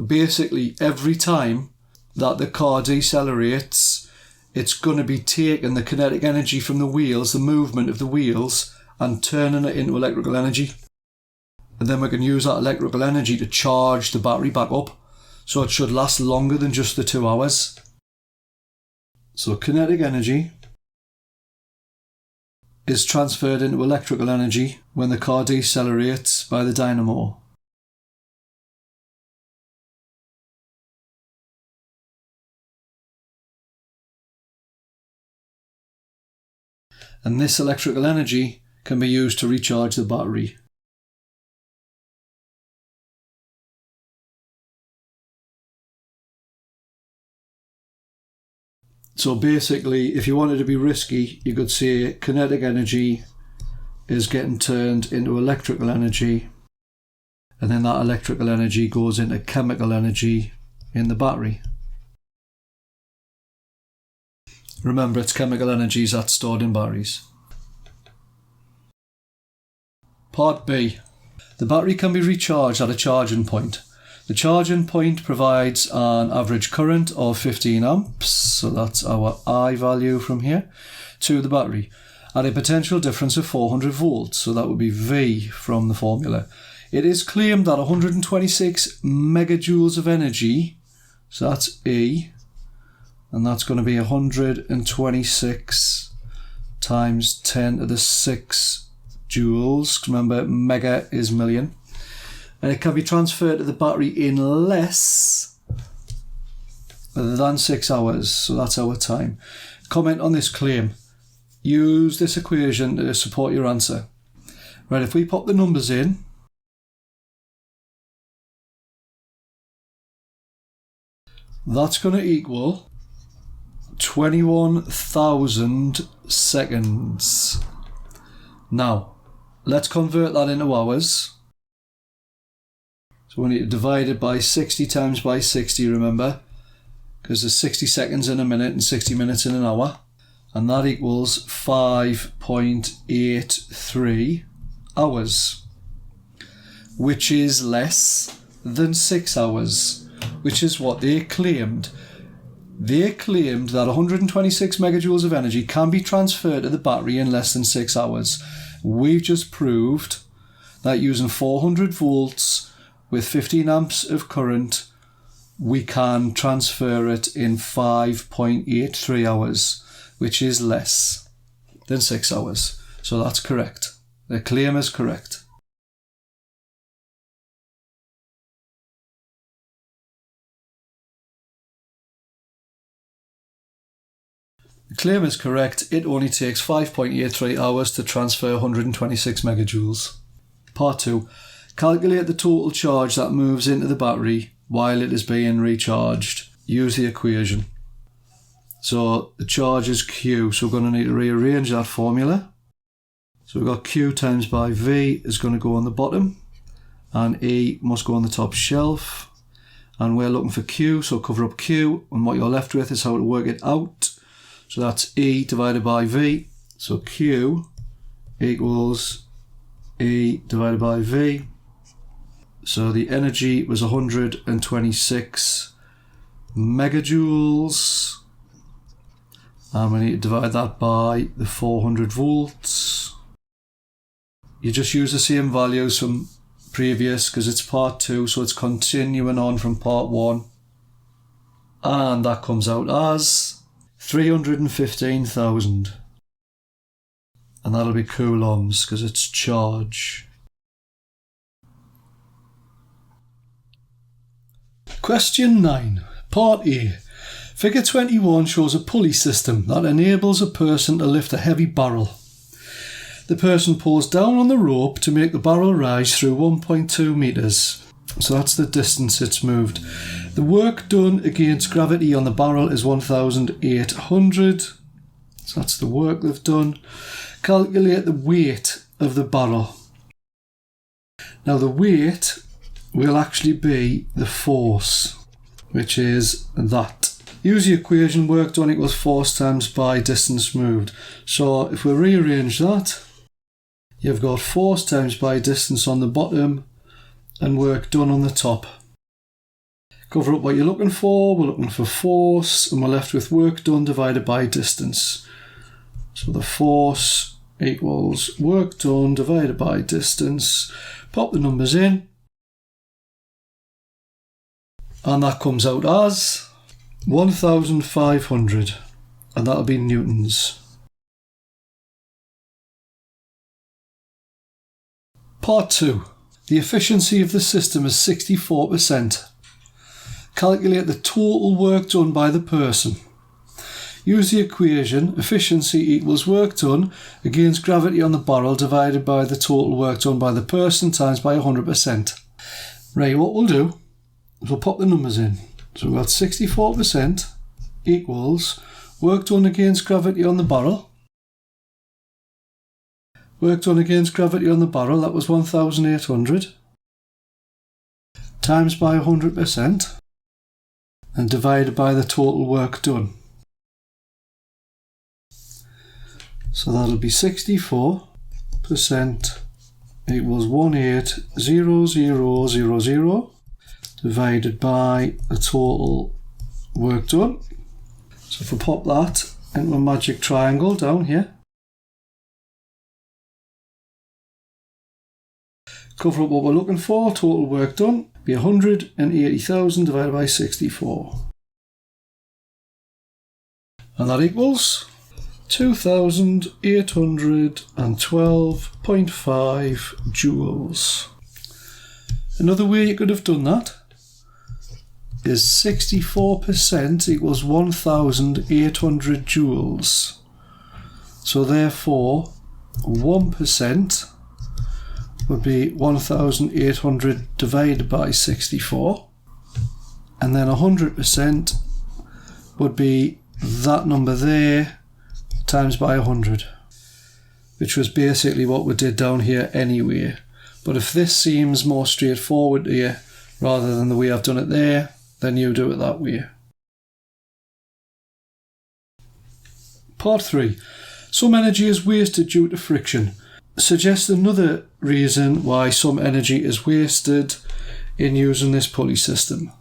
Speaker 1: Basically, every time that the car decelerates, it's going to be taking the kinetic energy from the wheels, the movement of the wheels, and turning it into electrical energy. And then we can use that electrical energy to charge the battery back up. So it should last longer than just the 2 hours. So kinetic energy is transferred into electrical energy when the car decelerates by the dynamo. And this electrical energy can be used to recharge the battery. So basically, if you wanted to be risky, you could say kinetic energy is getting turned into electrical energy, and then that electrical energy goes into chemical energy in the battery. Remember, it's chemical energies that's stored in batteries. Part B. The battery can be recharged at a charging point. The charging point provides an average current of 15 amps, so that's our I value from here, to the battery, at a potential difference of 400 volts, so that would be V from the formula. It is claimed that 126 megajoules of energy, so that's E, and that's going to be 126 times 10 to the 6 joules. Remember, mega is million. And it can be transferred to the battery in less than 6 hours. So that's our time. Comment on this claim. Use this equation to support your answer. Right, if we pop the numbers in, that's going to equal 21,000 seconds. Now, let's convert that into hours. So we need to divide it by 60 times by 60, remember, because there's 60 seconds in a minute and 60 minutes in an hour. And that equals 5.83 hours, which is less than 6 hours, which is what they claimed. They claimed that 126 megajoules of energy can be transferred to the battery in less than 6 hours. We've just proved that using 400 volts with 15 amps of current, we can transfer it in 5.83 hours, which is less than 6 hours. So that's correct. The claim is correct. The claim is correct. It only takes 5.83 hours to transfer 126 megajoules. Part 2. Calculate the total charge that moves into the battery while it is being recharged. Use the equation. So the charge is Q, so we're going to need to rearrange that formula. So we've got Q times by V is going to go on the bottom, and E must go on the top shelf. And we're looking for Q, so cover up Q, and what you're left with is how to work it out. So that's E divided by V. So Q equals E divided by V. So the energy was 126 megajoules. And we need to divide that by the 400 volts. You just use the same values from previous because it's part 2, so it's continuing on from part 1. And that comes out as 315,000. And that'll be coulombs because it's charge. Question 9. Part A. Figure 21 shows a pulley system that enables a person to lift a heavy barrel. The person pulls down on the rope to make the barrel rise through 1.2 metres. So that's the distance it's moved. The work done against gravity on the barrel is 1,800. So that's the work they've done. Calculate the weight of the barrel. Now the weight will actually be the force, which is that. Use the equation work done equals force times by distance moved. So if we rearrange that, you've got force times by distance on the bottom and work done on the top. Cover up what you're looking for. We're looking for force, and we're left with work done divided by distance. So the force equals work done divided by distance. Pop the numbers in, and that comes out as 1,500, and that'll be newtons. Part 2. The efficiency of the system is 64%. Calculate the total work done by the person. Use the equation efficiency equals work done against gravity on the barrel divided by the total work done by the person times by 100%. Right, what we'll do is we'll pop the numbers in. So we've got 64% equals work done against gravity on the barrel. Work done against gravity on the barrel, that was 1,800, times by 100%, and divided by the total work done. So that'll be 64% equals 180000 divided by the total work done. So if we pop that into a magic triangle down here, cover up what we're looking for, total work done, be 180,000 divided by 64. And that equals 2,812.5 joules. Another way you could have done that is 64% equals 1,800 joules. So therefore 1% would be 1,800 divided by 64, and then 100% would be that number there times by 100, which was basically what we did down here anyway. But if this seems more straightforward to you rather than the way I've done it there, then you do it that way. Part 3. Some energy is wasted due to friction. Suggest another reason why some energy is wasted in using this pulley system.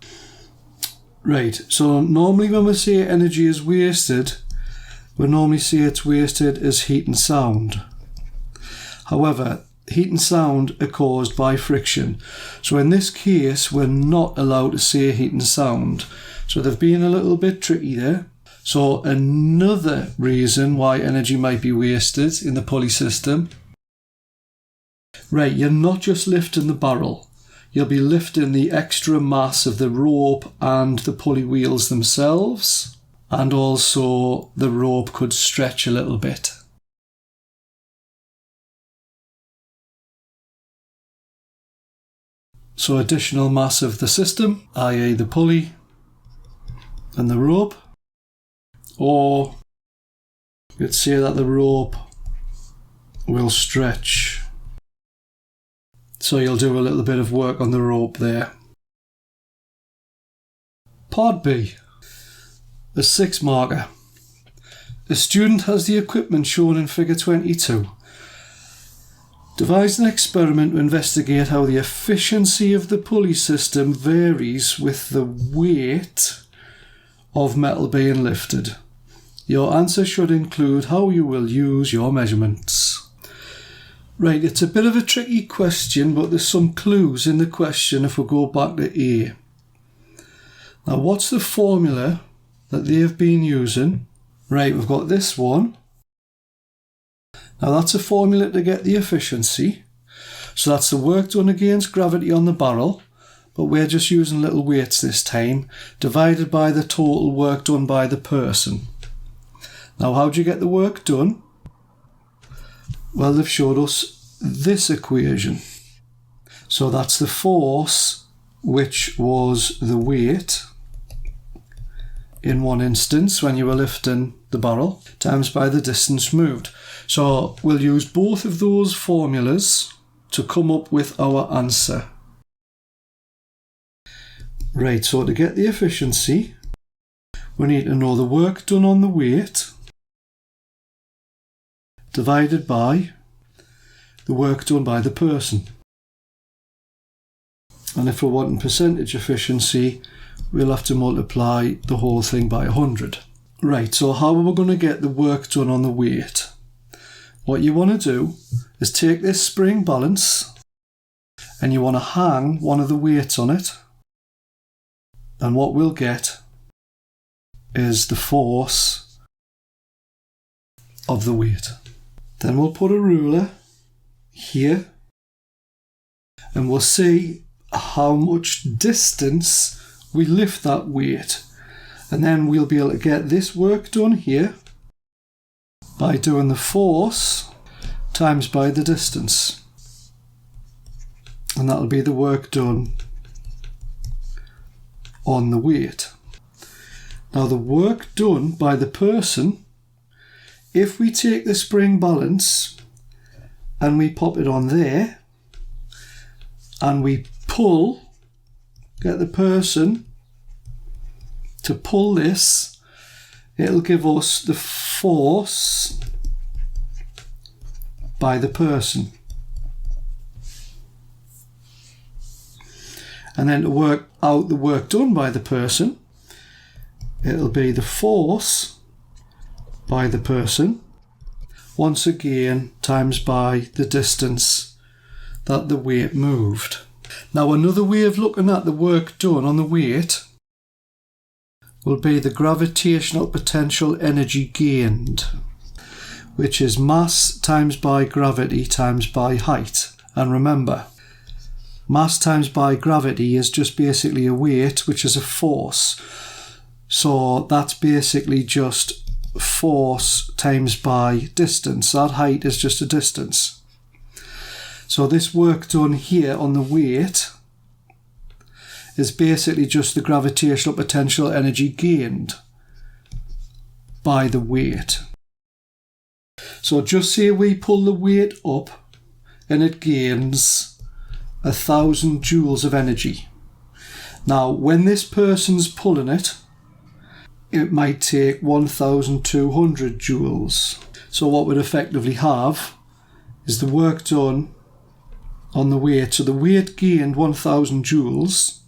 Speaker 1: Right, so normally when we say energy is wasted, we normally say it's wasted as heat and sound. However, heat and sound are caused by friction. So in this case, we're not allowed to say heat and sound. So they've been a little bit tricky there. So another reason why energy might be wasted in the pulley system. Right, you're not just lifting the barrel. You'll be lifting the extra mass of the rope and the pulley wheels themselves. And also the rope could stretch a little bit. So additional mass of the system, i.e. the pulley and the rope. Or you'd say that the rope will stretch. So you'll do a little bit of work on the rope there. Part B. A 6 marker. A student has the equipment shown in figure 22. Devise an experiment to investigate how the efficiency of the pulley system varies with the weight of metal being lifted. Your answer should include how you will use your measurements. Right, it's a bit of a tricky question, but there's some clues in the question if we go back to A. Now, what's the formula that they've been using? Right, we've got this one. Now, that's a formula to get the efficiency. So that's the work done against gravity on the barrel, but we're just using little weights this time, divided by the total work done by the person. Now, how do you get the work done? Well, they've showed us this equation. So that's the force, which was the weight in one instance when you were lifting the barrel, times by the distance moved. So we'll use both of those formulas to come up with our answer. Right, so to get the efficiency, we need to know the work done on the weight divided by the work done by the person. And if we're wanting percentage efficiency, we'll have to multiply the whole thing by 100. Right, so how are we going to get the work done on the weight? What you want to do is take this spring balance and you want to hang one of the weights on it. And what we'll get is the force of the weight. Then we'll put a ruler here and we'll see how much distance we lift that weight. And then we'll be able to get this work done here by doing the force times by the distance. And that'll be the work done on the weight. Now the work done by the person, if we take the spring balance and we pop it on there and we pull, get the person to pull this, it'll give us the force by the person. And then to work out the work done by the person, it'll be the force by the person, once again times by the distance that the weight moved. Now another way of looking at the work done on the weight will be the gravitational potential energy gained, which is mass times by gravity times by height. And remember, mass times by gravity is just basically a weight, which is a force. So that's basically just force times by distance. That height is just a distance. So this work done here on the weight is basically just the gravitational potential energy gained by the weight. So just say we pull the weight up and it gains 1,000 joules of energy. Now when this person's pulling it, it might take 1,200 joules. So what we'd effectively have is the work done on the weight. So the weight gained 1,000 joules,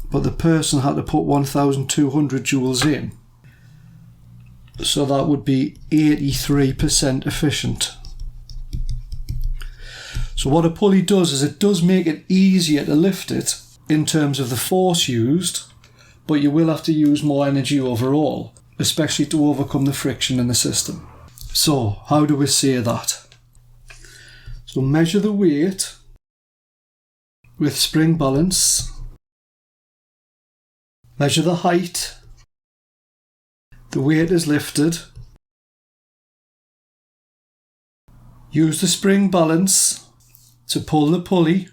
Speaker 1: but the person had to put 1,200 joules in. So that would be 83% efficient. So what a pulley does is it does make it easier to lift it in terms of the force used, but you will have to use more energy overall, especially to overcome the friction in the system. So how do we say that? So measure the weight with spring balance, measure the height, the weight is lifted, use the spring balance to pull the pulley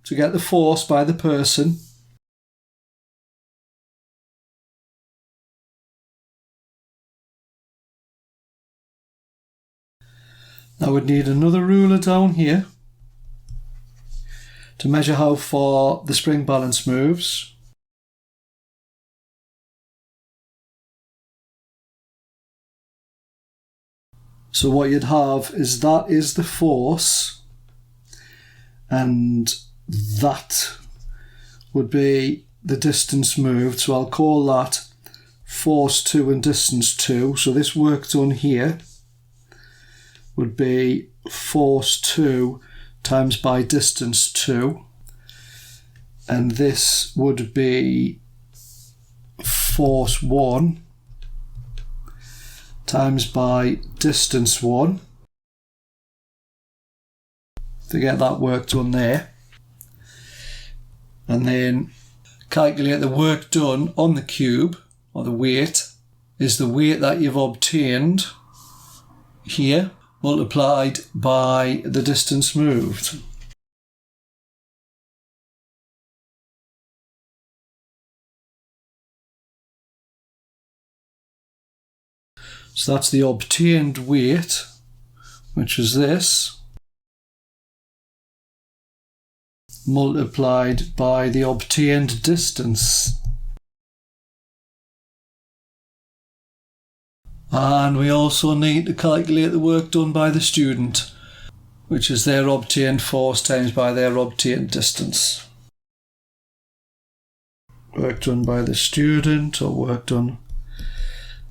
Speaker 1: to get the force by the person, now we'd need another ruler down here to measure how far the spring balance moves. So what you'd have is that is the force, and that would be the distance moved. So I'll call that force 2 and distance 2. So this work done here would be force 2 times by distance 2. And this would be force 1 times by distance 1 to get that work done there. And then calculate the work done on the cube, or the weight, is the weight that you've obtained here multiplied by the distance moved. So that's the obtained weight, which is this, multiplied by the obtained distance. And we also need to calculate the work done by the student. which is their obtained force times by their obtained distance. Work done by the student or work done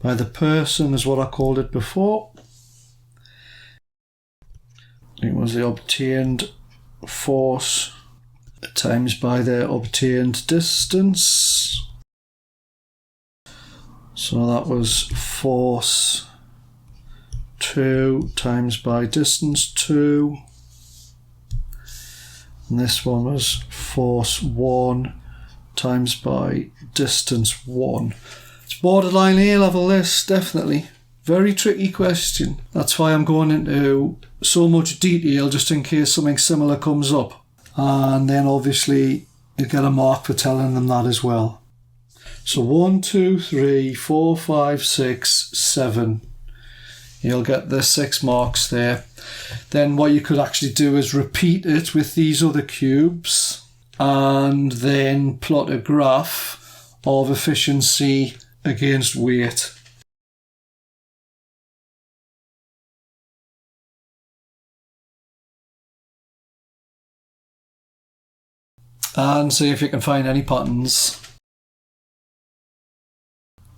Speaker 1: by the person is what I called it before. It was the obtained force times by their obtained distance. So that was force 2 times by distance 2. And this one was force 1 times by distance 1. It's borderline A-level, this, definitely. Very tricky question. That's why I'm going into so much detail just in case something similar comes up. And then obviously you get a mark for telling them that as well. So 1, 2, 3, 4, 5, 6, 7. You'll get the 6 marks there. Then what you could actually do is repeat it with these other cubes and then plot a graph of efficiency against weight. And see if you can find any patterns.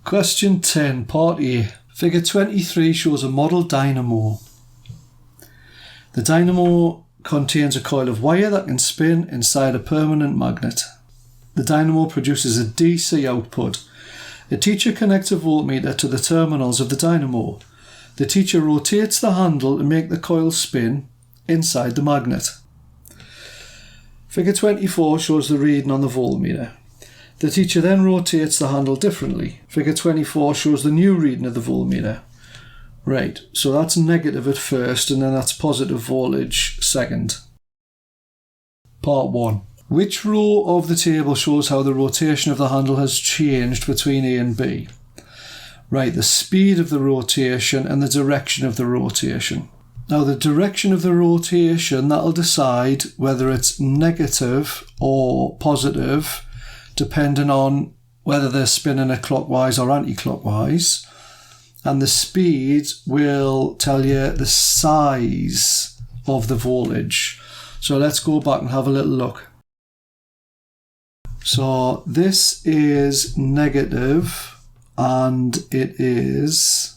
Speaker 1: Question 10, Part A. Figure 23 shows a model dynamo. The dynamo contains a coil of wire that can spin inside a permanent magnet. The dynamo produces a DC output. A teacher connects a voltmeter to the terminals of the dynamo. The teacher rotates the handle to make the coil spin inside the magnet. Figure 24 shows the reading on the voltmeter. The teacher then rotates the handle differently. Figure 24 shows the new reading of the voltmeter. Right, so that's negative at first and then that's positive voltage second. Part 1. Which row of the table shows how the rotation of the handle has changed between A and B? Right, the speed of the rotation and the direction of the rotation. Now the direction of the rotation, that'll decide whether it's negative or positive, depending on whether they're spinning it clockwise or anti-clockwise. And the speed will tell you the size of the voltage. So let's go back and have a little look. So this is negative and it is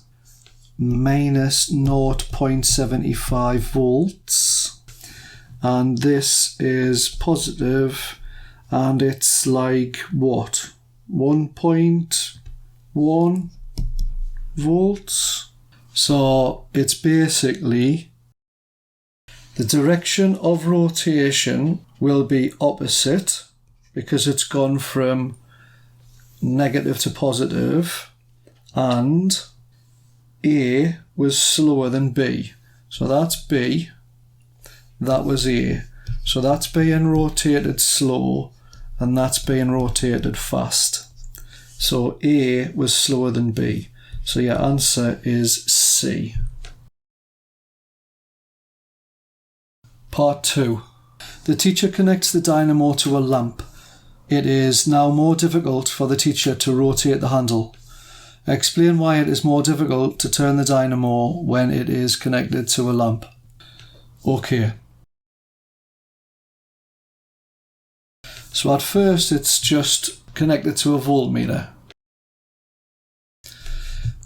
Speaker 1: minus 0.75 volts, and this is positive and it's like what, 1.1 volts. So it's basically the direction of rotation will be opposite because it's gone from negative to positive, and A was slower than B. So that's B, that was A. So that's being rotated slow and that's being rotated fast. So A was slower than B. So your answer is C. Part 2. The teacher connects the dynamo to a lamp. It is now more difficult for the teacher to rotate the handle. Explain why it is more difficult to turn the dynamo when it is connected to a lamp. Okay. So at first it's just connected to a voltmeter.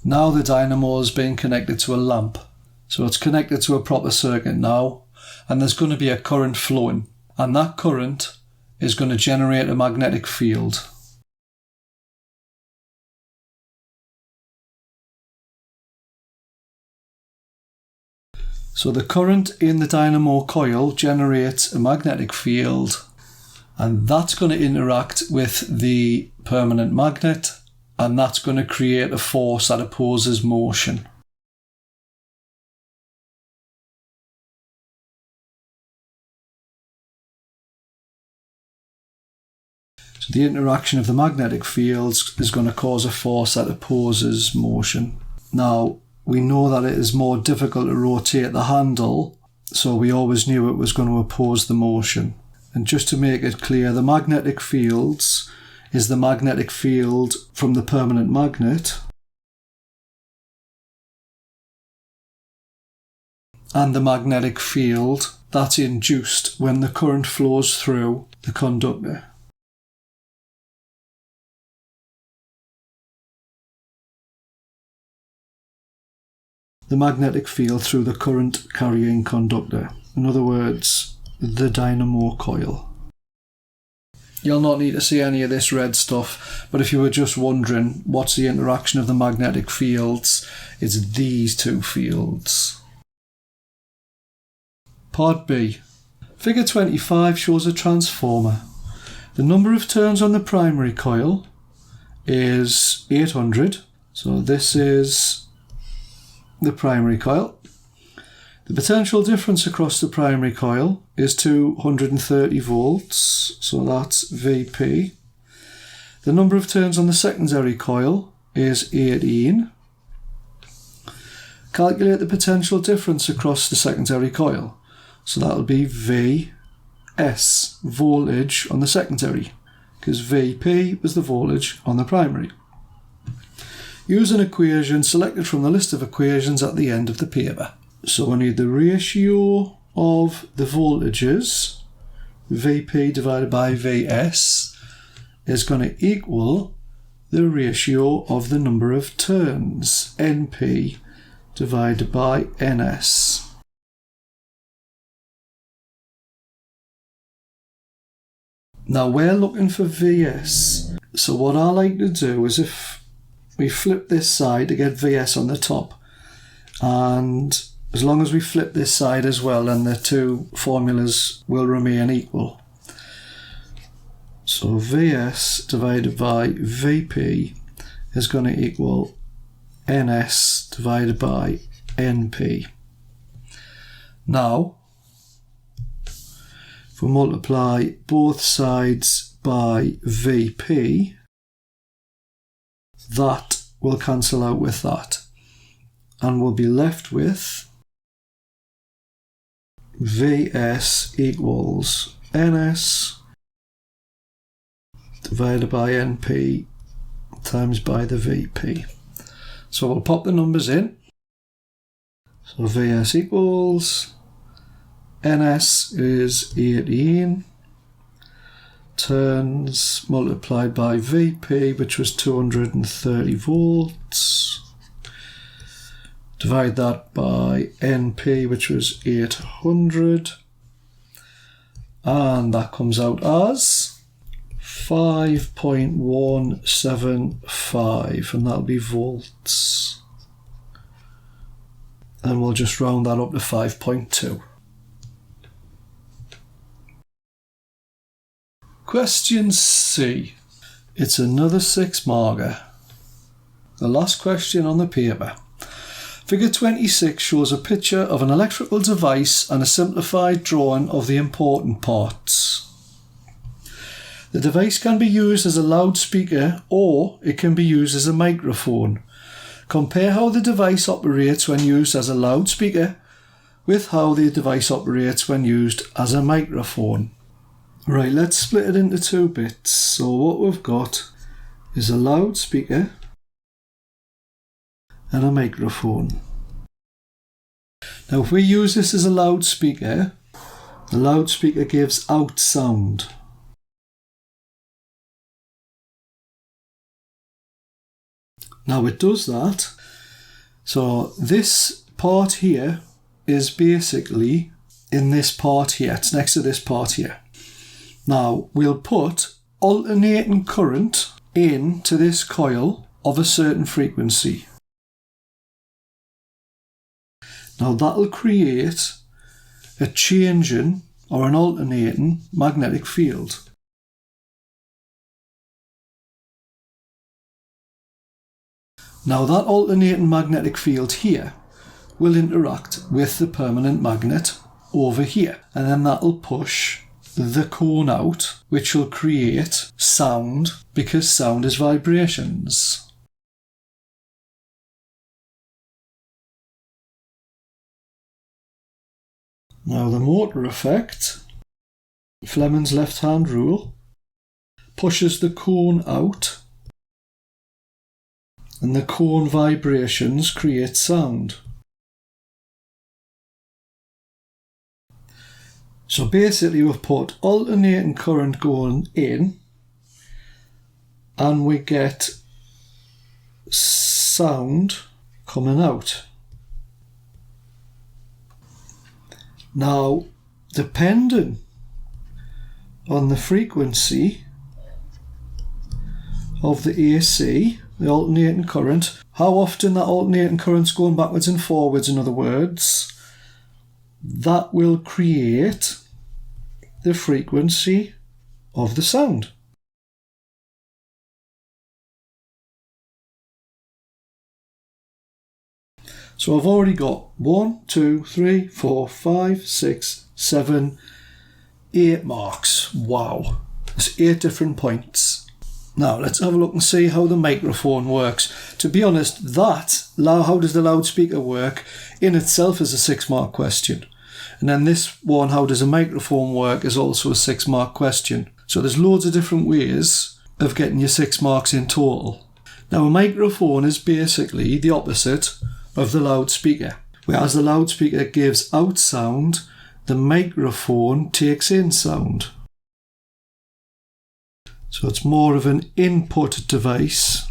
Speaker 1: Now the dynamo is being connected to a lamp. So it's connected to a proper circuit now, and there's going to be a current flowing, and that current is going to generate a magnetic field. So the current in the dynamo coil generates a magnetic field, and that's going to interact with the permanent magnet, and that's going to create a force that opposes motion. So the interaction of the magnetic fields is going to cause a force that opposes motion. Now, we know that it is more difficult to rotate the handle, so we always knew it was going to oppose the motion. And just to make it clear, the magnetic fields is the magnetic field from the permanent magnet, and the magnetic field that's induced when the current flows through the conductor. The magnetic field through the current carrying conductor. In other words, the dynamo coil. You'll not need to see any of this red stuff, but if you were just wondering what's the interaction of the magnetic fields, it's these two fields. Part B. Figure 25 shows a transformer. The number of turns on the primary coil is 800. So this is the primary coil. The potential difference across the primary coil is 230 volts, so that's Vp. The number of turns on the secondary coil is 18. Calculate the potential difference across the secondary coil. So that'll be Vs, voltage on the secondary, because Vp was the voltage on the primary. Use an equation selected from the list of equations at the end of the paper. So we need the ratio of the voltages, Vp divided by Vs, is going to equal the ratio of the number of turns, Np divided by Ns. Now we're looking for Vs. So what I like to do is if we flip this side to get Vs on the top, and as long as we flip this side as well, then the two formulas will remain equal. So Vs divided by Vp is going to equal Ns divided by Np. Now, if we multiply both sides by Vp, that will cancel out with that, and we'll be left with Vs equals Ns divided by Np times by the Vp. So we'll pop the numbers in. So Vs equals Ns is 18 turns multiplied by Vp, which was 230 volts. Divide that by Np, which was 800, and that comes out as 5.175, and that'll be volts. And we'll just round that up to 5.2. Question C. It's another 6 marker. The last question on the paper. Figure 26 shows a picture of an electrical device and a simplified drawing of the important parts. The device can be used as a loudspeaker or it can be used as a microphone. Compare how the device operates when used as a loudspeaker with how the device operates when used as a microphone. Right, let's split it into 2 bits. So what we've got is a loudspeaker and a microphone. Now if we use this as a loudspeaker, the loudspeaker gives out sound. Now it does that. So this part here is basically in this part here. It's next to this part here. Now we'll put alternating current into this coil of a certain frequency. Now that'll create a changing or an alternating magnetic field. Now that alternating magnetic field here will interact with the permanent magnet over here, and then that'll push the cone out, which will create sound, because sound is vibrations. Now the motor effect, Fleming's left-hand rule, pushes the cone out, and the cone vibrations create sound. So basically we've put alternating current going in and we get sound coming out. Now, depending on the frequency of the AC, the alternating current, how often that alternating current's going backwards and forwards, in other words, that will create the frequency of the sound. So I've already got 1, 2, 3, 4, 5, 6, 7, 8 marks. Wow, there's 8 different points. Now let's have a look and see how the microphone works. To be honest, how does the loudspeaker work, in itself is a 6-mark question. And then this one, how does a microphone work, is also a 6-mark question. So there's loads of different ways of getting your 6 marks in total. Now a microphone is basically the opposite of the loudspeaker. Whereas the loudspeaker gives out sound, the microphone takes in sound. So it's more of an input device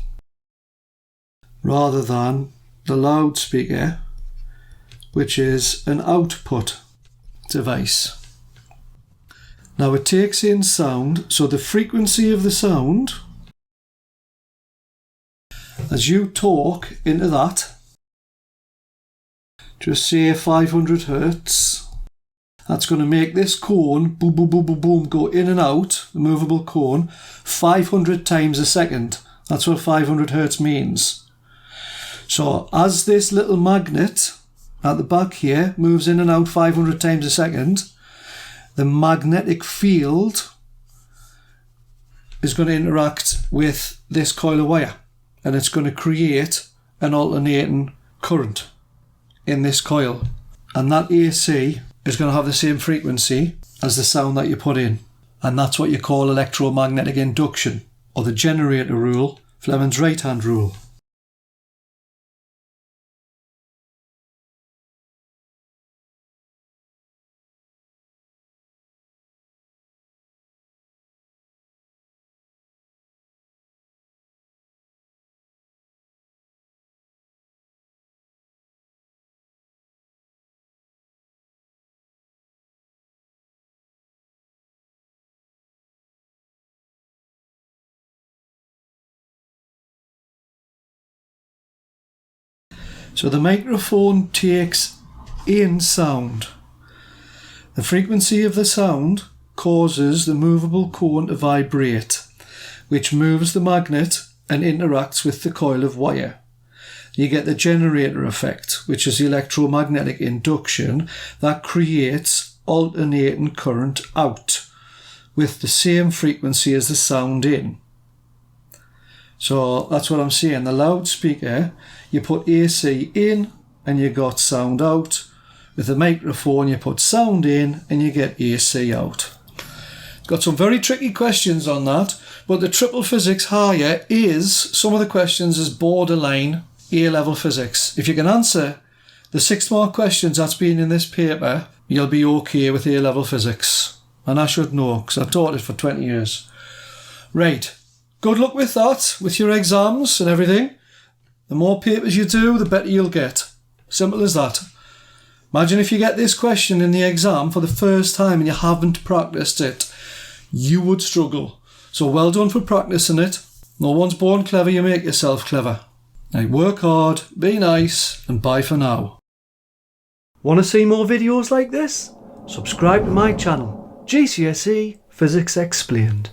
Speaker 1: rather than the loudspeaker, which is an output device. Now it takes in sound, so the frequency of the sound, as you talk into that, just say 500 hertz, that's going to make this cone, boom, boom, boom, boom, boom, go in and out, the movable cone, 500 times a second. That's what 500 hertz means. So as this little magnet at the back here moves in and out 500 times a second, the magnetic field is going to interact with this coil of wire, and it's going to create an alternating current in this coil, and that AC is going to have the same frequency as the sound that you put in, and that's what you call electromagnetic induction, or the generator rule, Fleming's right hand rule. So the microphone takes in sound. The frequency of the sound causes the movable cone to vibrate, which moves the magnet and interacts with the coil of wire. You get the generator effect, which is the electromagnetic induction that creates alternating current out with the same frequency as the sound in. So that's what I'm saying. The loudspeaker, you put AC in and you got sound out. With the microphone, you put sound in and you get AC out. Got some very tricky questions on that, but the triple physics higher is, some of the questions is borderline A-level physics. If you can answer the 6-mark questions that's been in this paper, you'll be okay with A-level physics. And I should know, because I've taught it for 20 years. Right. Good luck with that, with your exams and everything. The more papers you do, the better you'll get. Simple as that. Imagine if you get this question in the exam for the first time and you haven't practiced it. You would struggle. So well done for practicing it. No one's born clever, you make yourself clever. Now work hard, be nice, and bye for now. Want to see more videos like this? Subscribe to my channel, GCSE Physics Explained.